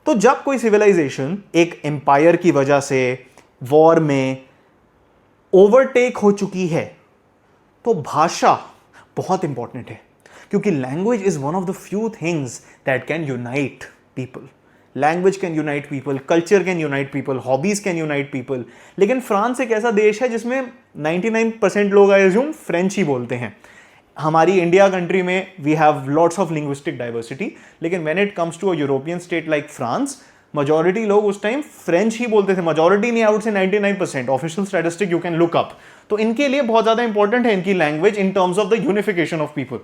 तो जब कोई सिविलाइजेशन एक एम्पायर की वजह से वॉर में ओवरटेक हो चुकी है, तो भाषा बहुत इंपॉर्टेंट है, क्योंकि language is one of the few things that can unite people. Language can unite people, culture can unite people, hobbies can unite people. लेकिन फ्रांस एक ऐसा देश है जिसमें 99% लोग आई अज्यूम फ्रेंच ही बोलते हैं। हमारी इंडिया कंट्री में we have lots of linguistic diversity, लेकिन when it comes to a European state like France, majority लोग उस टाइम फ्रेंच ही बोलते थे। majority नहीं, आई would say 99%। Official statistic you can look up. तो इनके लिए बहुत ज्यादा इंपॉर्टेंट है इनकी language in terms of the unification of people.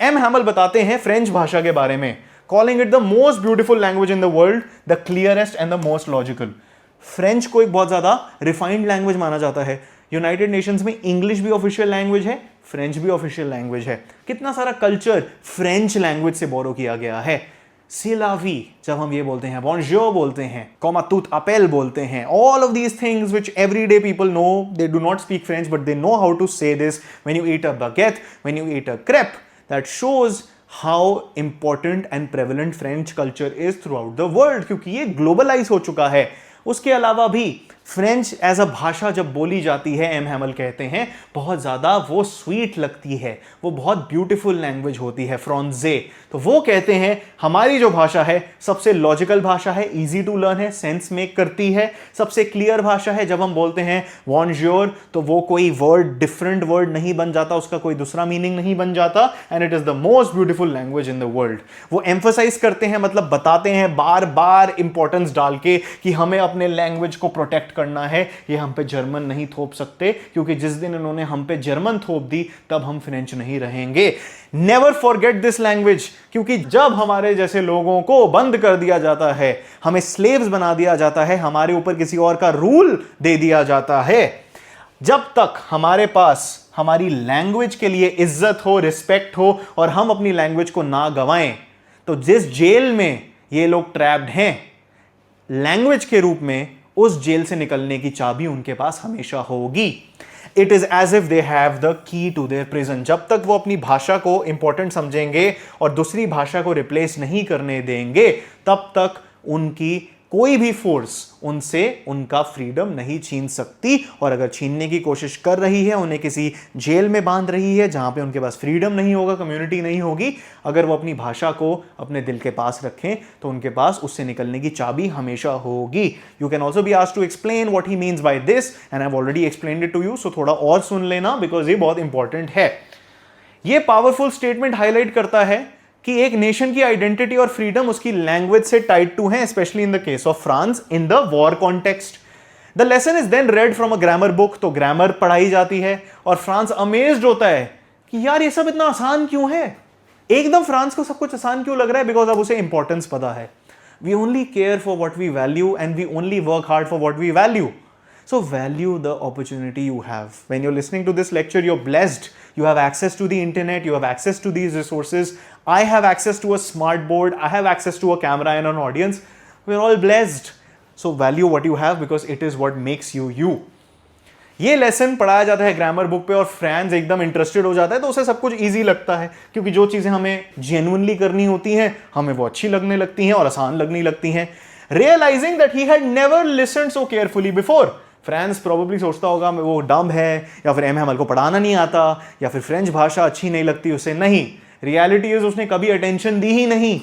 M Hamel बताते हैं फ्रेंच भाषा के बारे में, calling it the most beautiful language in the world, the clearest and the most logical. French को एक बहुत ज्यादा रिफाइंड लैंग्वेज माना जाता है। यूनाइटेड नेशंस में इंग्लिश भी ऑफिशियल लैंग्वेज है, फ्रेंच भी ऑफिशियल लैंग्वेज है। कितना सारा कल्चर फ्रेंच लैंग्वेज से बोरो किया गया है। सिलावी जब हम ये बोलते हैं, बॉन्जोर बोलते हैं, कॉमा तूत अपेल बोलते हैं, all of these things which everyday people know, they do not speak French but they know how to say this. When you eat a baguette, when you eat a crepe, that shows how important and prevalent French culture is throughout the world, क्योंकि ये globalise हो चुका है। उसके अलावा भी French as a भाषा जब बोली जाती है, एम हैमल कहते हैं बहुत ज़्यादा वो स्वीट लगती है, वो बहुत ब्यूटीफुल लैंग्वेज होती है, फ्रांसे। तो वो कहते हैं हमारी जो भाषा है सबसे लॉजिकल भाषा है, इजी टू लर्न है, सेंस मेक करती है, सबसे क्लियर भाषा है। जब हम बोलते हैं बॉन्जोर तो वो कोई वर्ड डिफरेंट वर्ड नहीं बन जाता, उसका कोई दूसरा मीनिंग नहीं बन जाता, and it is the most beautiful language in the world. वो एम्फोसाइज करते हैं, मतलब बताते हैं बार बार इंपॉर्टेंस डाल के कि हमें अपने लैंग्वेज को प्रोटेक्ट करना है, ये हम पे जर्मन नहीं थोप सकते, क्योंकि जिस दिन इन्होंने हम पे जर्मन थोप दी तब हम फ्रेंच नहीं रहेंगे। नेवर फॉरगेट दिस लैंग्वेज, क्योंकि जब हमारे जैसे लोगों को बंद कर दिया जाता है, हमें स्लेव्स बना दिया जाता है, हमारे ऊपर किसी और का रूल दे दिया जाता है, जब तक हमारे पास हमारी लैंग्वेज के लिए इज्जत हो, रिस्पेक्ट हो और हम अपनी लैंग्वेज को ना गवाएं, तो जिस जेल में ये लोग ट्रैप्ड हैं लैंग्वेज के रूप में, उस जेल से निकलने की चाबी उनके पास हमेशा होगी। It is as if they have the key to their prison. जब तक वो अपनी भाषा को इंपॉर्टेंट समझेंगे और दूसरी भाषा को रिप्लेस नहीं करने देंगे, तब तक उनकी कोई भी फोर्स उनसे उनका फ्रीडम नहीं छीन सकती। और अगर छीनने की कोशिश कर रही है, उन्हें किसी जेल में बांध रही है जहां पे उनके पास फ्रीडम नहीं होगा, कम्युनिटी नहीं होगी, अगर वो अपनी भाषा को अपने दिल के पास रखें तो उनके पास उससे निकलने की चाबी हमेशा होगी। You can also be asked to explain what he means by this, and I have already explained it to you, so थोड़ा और सुन लेना बिकॉज ये बहुत इंपॉर्टेंट है। ये पावरफुल स्टेटमेंट हाईलाइट करता है कि एक नेशन की आइडेंटिटी और फ्रीडम उसकी लैंग्वेज से टाइड टू है, specially in the case of France in the war context. The lesson is then read from a grammar book, तो ग्रामर पढ़ाई जाती है और फ्रांस अमेज्ड होता है कि यार ये सब इतना आसान क्यों है। एकदम फ्रांस को सब कुछ आसान क्यों लग रहा है, बिकॉज अब उसे इंपॉर्टेंस पता है। We only care for what we value and we only work hard for what we value. So value the opportunity you have. When you're listening to this lecture, you're blessed. You have access to the internet, you have access to these resources. I have access to a smart board, I have access to a camera and an audience. We're all blessed. So value what you have because it is what makes you you. ये lesson पढ़ाया जाता है grammar book पे और friends एकदम interested हो जाता है, तो उसे सब कुछ इजी लगता है क्योंकि जो चीजें हमें जेन्युइनली करनी होती हैं हमें वो अच्छी लगने लगती हैं और आसान लगने लगती हैं. Realizing that he had never listened so carefully before. France probably सोचता होगा वो डम है या फिर एम हैमल को पढ़ाना नहीं आता या फिर फ्रेंच भाषा अच्छी नहीं लगती उसे. नहीं, रियलिटी इज उसने कभी अटेंशन दी ही नहीं.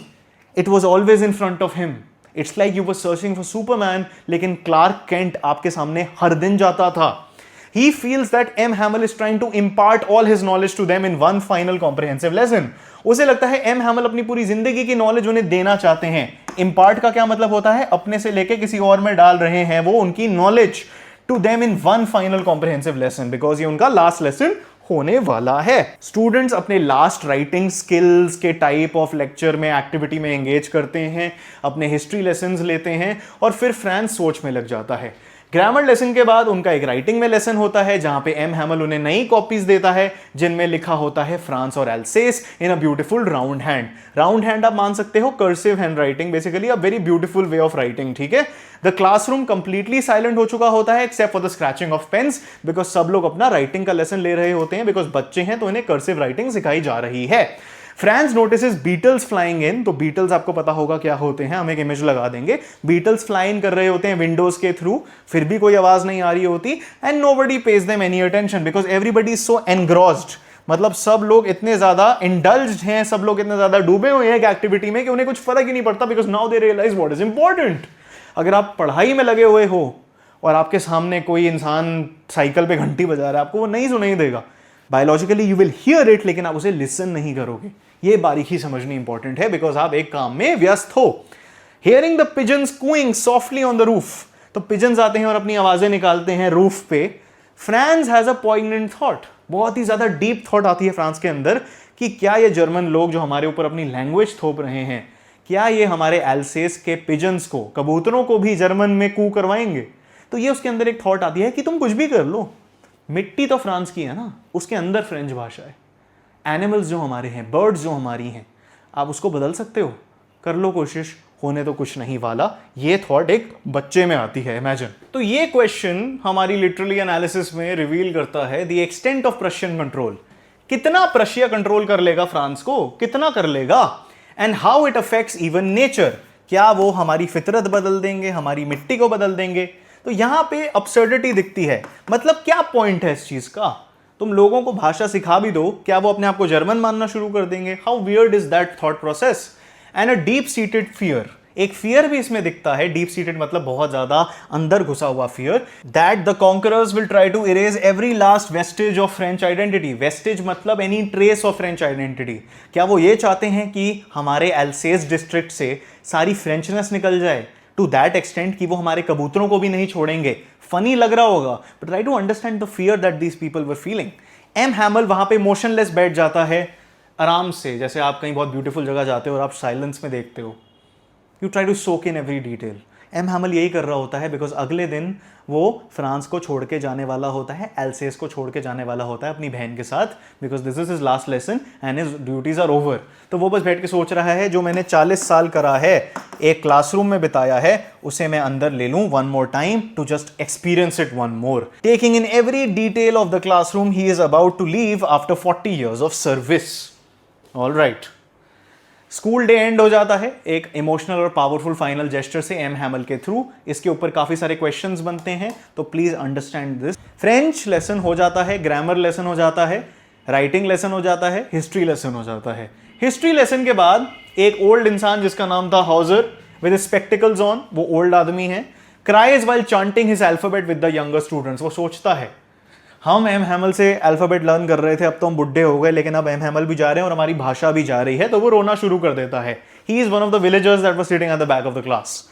It was always in front of him. It's like you were searching for Superman, लेकिन क्लार्क केंट आपके सामने हर दिन जाता था. He feels that M. Hamel is trying to impart all his knowledge to them in one final comprehensive lesson. उसे लगता है M. Hamel अपनी पूरी जिंदगी की नॉलेज उन्हें देना चाहते हैं. Impart का क्या मतलब होता है? अपने से लेके किसी और में डाल रहे हैं वो उनकी knowledge to them in one final comprehensive lesson because ये उनका लास्ट लेसन होने वाला है. स्टूडेंट्स अपने लास्ट राइटिंग स्किल्स के टाइप ऑफ लेक्चर में एक्टिविटी में एंगेज करते हैं, अपने हिस्ट्री लेसन्स लेते हैं और फिर फ्रांस सोच में लग जाता है. ग्रामर लेसन के बाद उनका एक राइटिंग में लेसन होता है जहां पे एम हैमल उन्हें नई कॉपीज देता है जिनमें लिखा होता है फ्रांस और else's in a beautiful round hand. Round hand आप मान सकते हो cursive hand writing, basically a very beautiful way of writing. ठीक है. द क्लासरूम कंप्लीटली साइलेंट हो चुका होता है except for the scratching of pens because सब लोग अपना राइटिंग का लेसन ले रहे होते हैं बिकॉज बच्चे हैं तो इन्हें कर्सिव राइटिंग सिखाई जा रही है. Franz notices beetles flying in. तो बीटल्स आपको पता होगा क्या होते हैं, हम एक इमेज लगा देंगे. बीटल्स फ्लाइंग कर रहे होते हैं विंडोज के थ्रू, फिर भी कोई आवाज नहीं आ रही होती and nobody page them any attention because everybody is so engrossed. मतलब सब लोग इतने ज्यादा इंडल्ज्ड हैं, सब लोग इतने ज्यादा डूबे हुए हैं एक एक्टिविटी में कि उन्हें कुछ फर्क ही नहीं पड़ता because now they realize what is important. अगर आप पढ़ाई में लगे हुए हो और आपके सामने कोई इंसान साइकिल पे घंटी बजा रहा है, आपको वो नहीं सुनाई देगा. Biologically you will hear it, लेकिन आप उसे लिसन नहीं करोगे. ये बारीकी समझनी इंपॉर्टेंट है बिकॉज आप एक काम में व्यस्त हो. Hearing the pigeons cooing softly on the roof. तो पिजन्स आते हैं और अपनी आवाजें निकालते हैं रूफ पे. Franz has a poignant thought, बहुत ही ज्यादा डीप थॉट आती है फ्रांस के अंदर कि क्या ये जर्मन लोग जो हमारे ऊपर अपनी लैंग्वेज थोप रहे हैं, क्या ये हमारे एल्सेस के पिजन्स को, कबूतरों को भी जर्मन में कू करवाएंगे। तो ये उसके अंदर एक थॉट आती है कि तुम कुछ भी कर लो, मिट्टी तो फ्रांस की है ना, उसके अंदर फ्रेंच भाषा है, एनिमल्स जो हमारे हैं, बर्ड्स जो हमारी हैं, आप उसको बदल सकते हो, कर लो कोशिश, होने तो कुछ नहीं वाला। ये थॉट एक बच्चे में आती है, इमेजिन। तो ये क्वेश्चन हमारी लिटरली एनालिसिस में रिवील करता है the extent of Prussian control, कितना प्रशिया कंट्रोल कर लेगा फ्रांस को, कितना कर लेगा, and how it affects even nature, क्या वो हमारी फितरत बदल देंगे, हमारी मिट्टी को बदल देंगे। तो यहां पे अब्सर्डिटी दिखती है, मतलब क्या पॉइंट है इस चीज का, तुम लोगों को भाषा सिखा भी दो, क्या वो अपने आप को जर्मन मानना शुरू कर देंगे। How weird is that thought process. And a deep seated fear, एक फियर भी इसमें दिखता है, डीप सीटेड मतलब बहुत ज्यादा अंदर घुसा हुआ fear, that the conquerors will try to erase every last vestige of French identity. Vestige मतलब any trace of French identity. क्या वो ये चाहते हैं कि हमारे एल्सेस डिस्ट्रिक्ट से सारी फ्रेंचनेस निकल जाए, टू दैट एक्सटेंट कि वो हमारे कबूतरों को भी नहीं छोड़ेंगे। फनी लग रहा होगा, but try to understand the fear that these people were feeling. M Hamel वहां पे मोशनलेस बैठ जाता है आराम से, जैसे आप कहीं बहुत ब्यूटीफुल जगह जाते हो और आप साइलेंस में देखते हो, you try to soak in every detail. M Hamel यही कर रहा होता है, बिकॉज अगले दिन वो फ्रांस को छोड़ के जाने वाला होता है, एल्सेस को छोड़ के जाने वाला होता है अपनी बहन के साथ, because this is his last lesson and his duties are over. तो वो बस बैठ के सोच रहा है, जो मैंने 40 साल करा है, एक क्लासरूम में बिताया है, उसे मैं अंदर ले लूं one more time to just experience it one more. Taking in every detail of the classroom, he is about to leave after 40 years of service. All right, school day end हो जाता है एक इमोशनल और powerful final gesture से M Hamel के through. इसके ऊपर काफी सारे क्वेश्चंस बनते हैं, तो please understand this. French lesson हो जाता है, ग्रामर लेसन हो जाता है, राइटिंग लेसन हो जाता है, हिस्ट्री लेसन हो जाता है। हिस्ट्री लेसन के बाद एक ओल्ड इंसान जिसका नाम था हाउजर विद स्पेक्टिकल्स ऑन, वो ओल्ड आदमी है, cries while chanting his alphabet with the younger students. वो सोचता है, हम एम हैमल से अल्फाबेट लर्न कर रहे थे, अब तो हम बुढ़े हो गए, लेकिन अब एम हैमल भी जा रहे हैं और हमारी भाषा भी जा रही है, तो वो रोना शुरू कर देता है। He is one of the villagers that was sitting at the back of the class.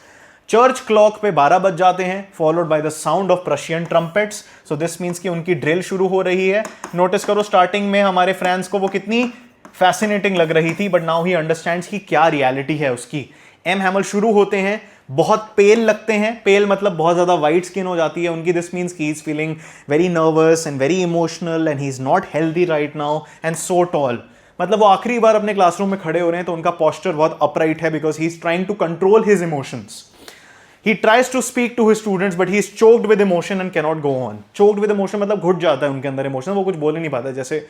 Church clock पे 12 बज जाते हैं, followed by the sound of Prussian trumpets. So this means कि उनकी ड्रिल शुरू हो रही है। नोटिस करो, स्टार्टिंग में हमारे फ्रेंड्स को वो कितनी फैसिनेटिंग लग रही थी, बट नाउ ही अंडरस्टैंड्स कि क्या रियलिटी है उसकी। एम हैमल शुरू होते हैं, बहुत पेल लगते हैं, पेल मतलब बहुत ज्यादा वाइट स्किन हो जाती है उनकी। This means he is feeling very nervous and very emotional and he is not healthy right now and so tall. मतलब वो आखिरी बार अपने क्लासरूम में खड़े हो रहे हैं, तो उनका पोस्चर बहुत अपराइट है, because he is trying to control his emotions. He tries to speak to his students, but he is choked with emotion and cannot go on. Choked with emotion मतलब घुट जाता है उनके अंदर इमोशन, वो कुछ बोल ही नहीं पाता, जैसे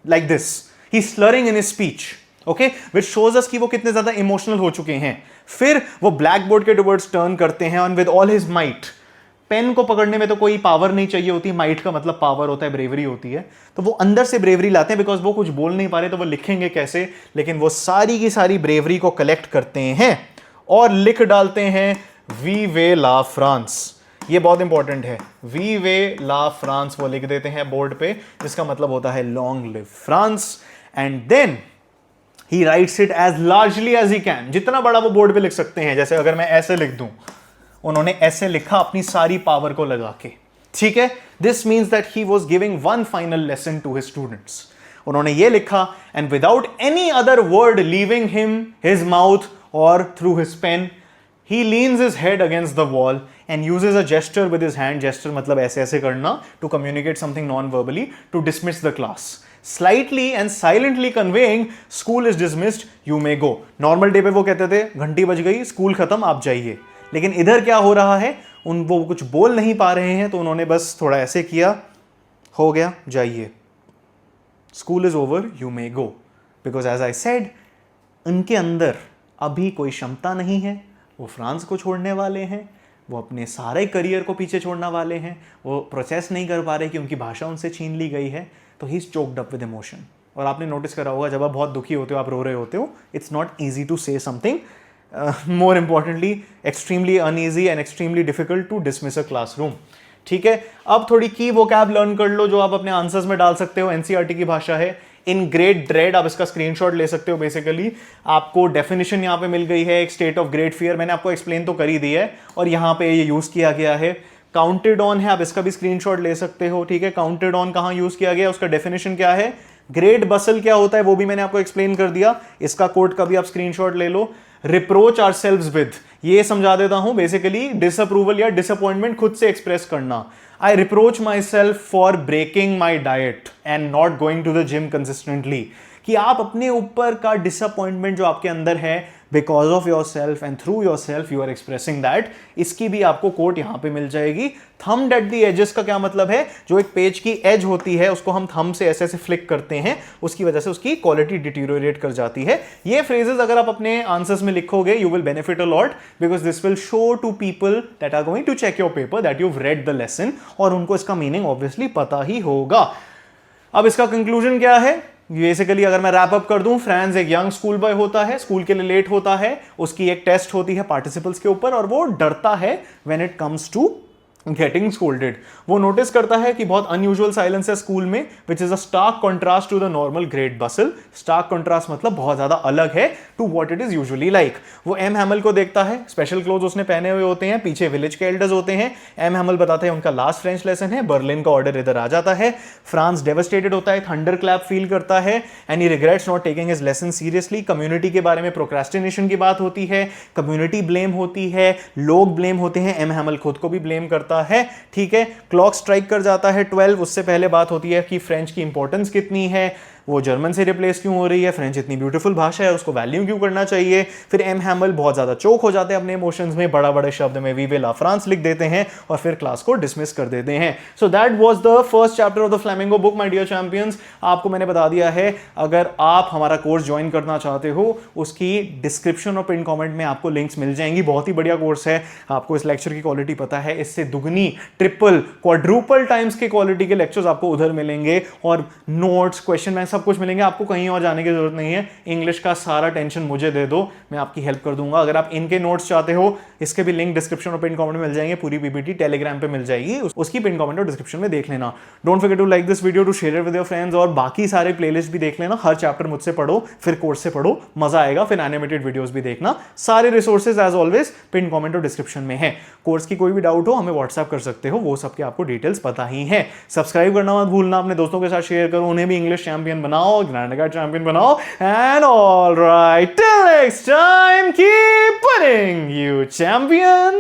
like this. He's slurring in his speech. Okay, which shows us कि वो कितने ज्यादा इमोशनल हो चुके हैं। फिर वो ब्लैक बोर्ड के टुवर्ड्स टर्न करते हैं and with all his might. Pen को पकड़ने में तो कोई पावर नहीं चाहिए होती, माइट का मतलब पावर होता है, ब्रेवरी होती है, तो वो अंदर से ब्रेवरी लाते हैं, बिकॉज वो कुछ बोल नहीं पा रहे, तो वो लिखेंगे कैसे, लेकिन वो सारी की सारी ब्रेवरी को कलेक्ट करते हैं और लिख डालते हैं वी ला फ्रांस। ये बहुत इंपॉर्टेंट है, वी ला फ्रांस वो लिख देते हैं बोर्ड पे, जिसका मतलब होता है long live France. And then he writes it as largely as he can, जितना बड़ा वो बोर्ड पे लिख सकते हैं। जैसे अगर मैं ऐसे लिख दूं, उन्होंने ऐसे लिखा अपनी सारी पावर को लगा के, ठीक है। This means that he was giving one final lesson to his students. उन्होंने ये लिखा, and without any other word leaving him his mouth or through his pen, he leans his head against the wall and uses a gesture with his hand. Gesture मतलब ऐसे ऐसे करना, to communicate something non-verbally, to dismiss the class. Slightly and silently conveying, school is dismissed, you may go. Normal day पे वो कहते थे घंटी बज गई, स्कूल खत्म, आप जाइए। लेकिन इधर क्या हो रहा है, वो कुछ बोल नहीं पा रहे हैं, तो उन्होंने बस थोड़ा ऐसे किया, हो गया, जाइए, school is over, you may go. Because as I said, उनके अंदर अभी कोई क्षमता नहीं है, वो फ्रांस को छोड़ने वाले हैं, वो अपने सारे करियर को पीछे छोड़ने वाले हैं, वो प्रोसेस नहीं कर पा रहे कि उनकी भाषा उनसे छीन ली गई है, तो he is choked up with emotion. और आपने नोटिस करा होगा, जब आप बहुत दुखी होते हो, आप रो रहे होते हो, it's not easy to say something, more importantly extremely uneasy and extremely difficult to dismiss a classroom. ठीक है, अब थोड़ी की वोकैब लर्न कर लो जो आप अपने आंसर्स में डाल सकते हो। एनसीईआरटी की भाषा है। इन ग्रेट ड्रेड, आप इसका स्क्रीनशॉट ले सकते हो। बेसिकली आपको डेफिनेशन यहाँ पे मिल गई है, एक स्टेट ऑफ ग्रेट फियर, मैंने आपको एक्सप्लेन तो कर ही दी है, और यहाँ पे ये यूज किया गया है काउंटेड ऑन है, आप इसका भी स्क्रीनशॉट ले सकते हो, ठीक है। काउंटेड ऑन कहां यूज किया गया, उसका डेफिनेशन क्या है, ग्रेट बसल क्या होता है वो भी मैंने आपको एक्सप्लेन कर दिया, इसका कोड का भी आप स्क्रीनशॉट ले लो। रिप्रोच आवरसेल्व्स विद, ये समझा देता हूं, बेसिकली डिसअप्रूवल या डिसअपॉइंटमेंट खुद से एक्सप्रेस करना। I reproach myself for breaking my diet and not going to the gym consistently, कि आप अपने ऊपर का डिसअपॉइंटमेंट जो आपके अंदर है because of yourself and through yourself you are expressing that, इसकी भी आपको कोट यहां पे मिल जाएगी। थम्ड एट द एजेस का क्या मतलब है, जो एक पेज की एज होती है उसको हम थंब से ऐसे ऐसे फ्लिक करते हैं, उसकी वजह से उसकी क्वालिटी डिटीरियोरेट कर जाती है। ये फ्रेजेस अगर आप अपने आंसर्स में लिखोगे you will benefit a lot, because this will show to people that are going to check your paper that you read the lesson, और उनको इसका मीनिंग ऑब्वियसली पता ही होगा। अब इसका कंक्लूजन क्या है, बेसिकली अगर मैं रैप अप कर दूं, फ्रांस एक यंग स्कूल बॉय होता है, स्कूल के लिए लेट होता है, उसकी एक टेस्ट होती है पार्टिसिपल्स के ऊपर और वो डरता है when it comes to getting scolded. वो नोटिस करता है कि बहुत अनयूजुअल साइलेंस है स्कूल में, which is a stark contrast to the normal great bustle. Stark contrast मतलब बहुत ज्यादा अलग है to what it is usually like. वो एम हैमल को देखता है, स्पेशल क्लोथ उसने पहने हुए होते हैं, पीछे विलेज के एल्डर्स होते हैं। एम हैमल बताते हैं उनका लास्ट फ्रेंच लेसन है, बर्लिन का ऑर्डर इधर आ जाता है। फ्रांस डेवास्टेटेड होता है, थंडर क्लैप फील करता है and he regrets not taking his lesson seriously. Community के बारे में प्रोक्रेस्टिनेशन की बात होती है, कम्युनिटी ब्लेम होती है, लोग ब्लेम होते हैं, एम हैमल खुद को भी ब्लेम करता है, ठीक है। क्लॉक स्ट्राइक कर जाता है 12, उससे पहले बात होती है कि फ्रेंच की इंपॉर्टेंस कितनी है, वो जर्मन से रिप्लेस क्यों हो रही है, फ्रेंच इतनी ब्यूटीफुल भाषा है उसको वैल्यू क्यों करना चाहिए। फिर एम हैमल बहुत ज्यादा चोक हो जाते हैं अपने इमोशंस में, बड़ा बड़े शब्द में वी विल ला फ्रांस लिख देते हैं और फिर क्लास को डिसमिस कर देते हैं। So that was the first chapter of the Flamingo book my dear champions. आपको मैंने बता दिया है, अगर आप हमारा कोर्स ज्वाइन करना चाहते हो उसकी डिस्क्रिप्शन और पिन कमेंट में आपको लिंक्स मिल जाएंगी। बहुत ही बढ़िया कोर्स है, आपको इस लेक्चर की क्वालिटी पता है, इससे दुगनी, ट्रिपल, क्वाड्रुपल टाइम्स की क्वालिटी के लेक्चर्स आपको उधर मिलेंगे और नोट्स, क्वेश्चन बैंक सब कुछ मिलेंगे। आपको कहीं और जाने की जरूरत नहीं है, इंग्लिश का सारा टेंशन मुझे दे दो, मैं आपकी हेल्प कर दूंगा। अगर आप इनके नोट्स चाहते हो, इसके भी लिंक डिस्क्रिप्शन और पिन कमेंट में मिल जाएंगे, पूरी पीपीटी टेलीग्राम पे मिल जाएगी, उसकी पिन कमेंट और डिस्क्रिप्शन में देख लेना। Don't forget to like this video, to share it with your friends, और बाकी सारे प्लेलिस्ट भी देख लेना। हर चैप्टर मुझसे पढ़ो, फिर कोर्स से पढ़ो, मजा आएगा। फिर एनिमेटेड वीडियोस भी देखना। सारे resources as always pin comment और डिस्क्रिप्शन में है। कोर्स की कोई भी डाउट हो हमें व्हाट्सएप कर सकते हो, वो सबके आपको डिटेल्स पता ही है। सब्सक्राइब करना मत भूलना, अपने दोस्तों के साथ शेयर करो, उन्हें भी इंग्लिश चैंपियन बनाओ, ग्रैंड अकाड चैंपियन बनाओ। And all right, till next time, keep winning, you champion.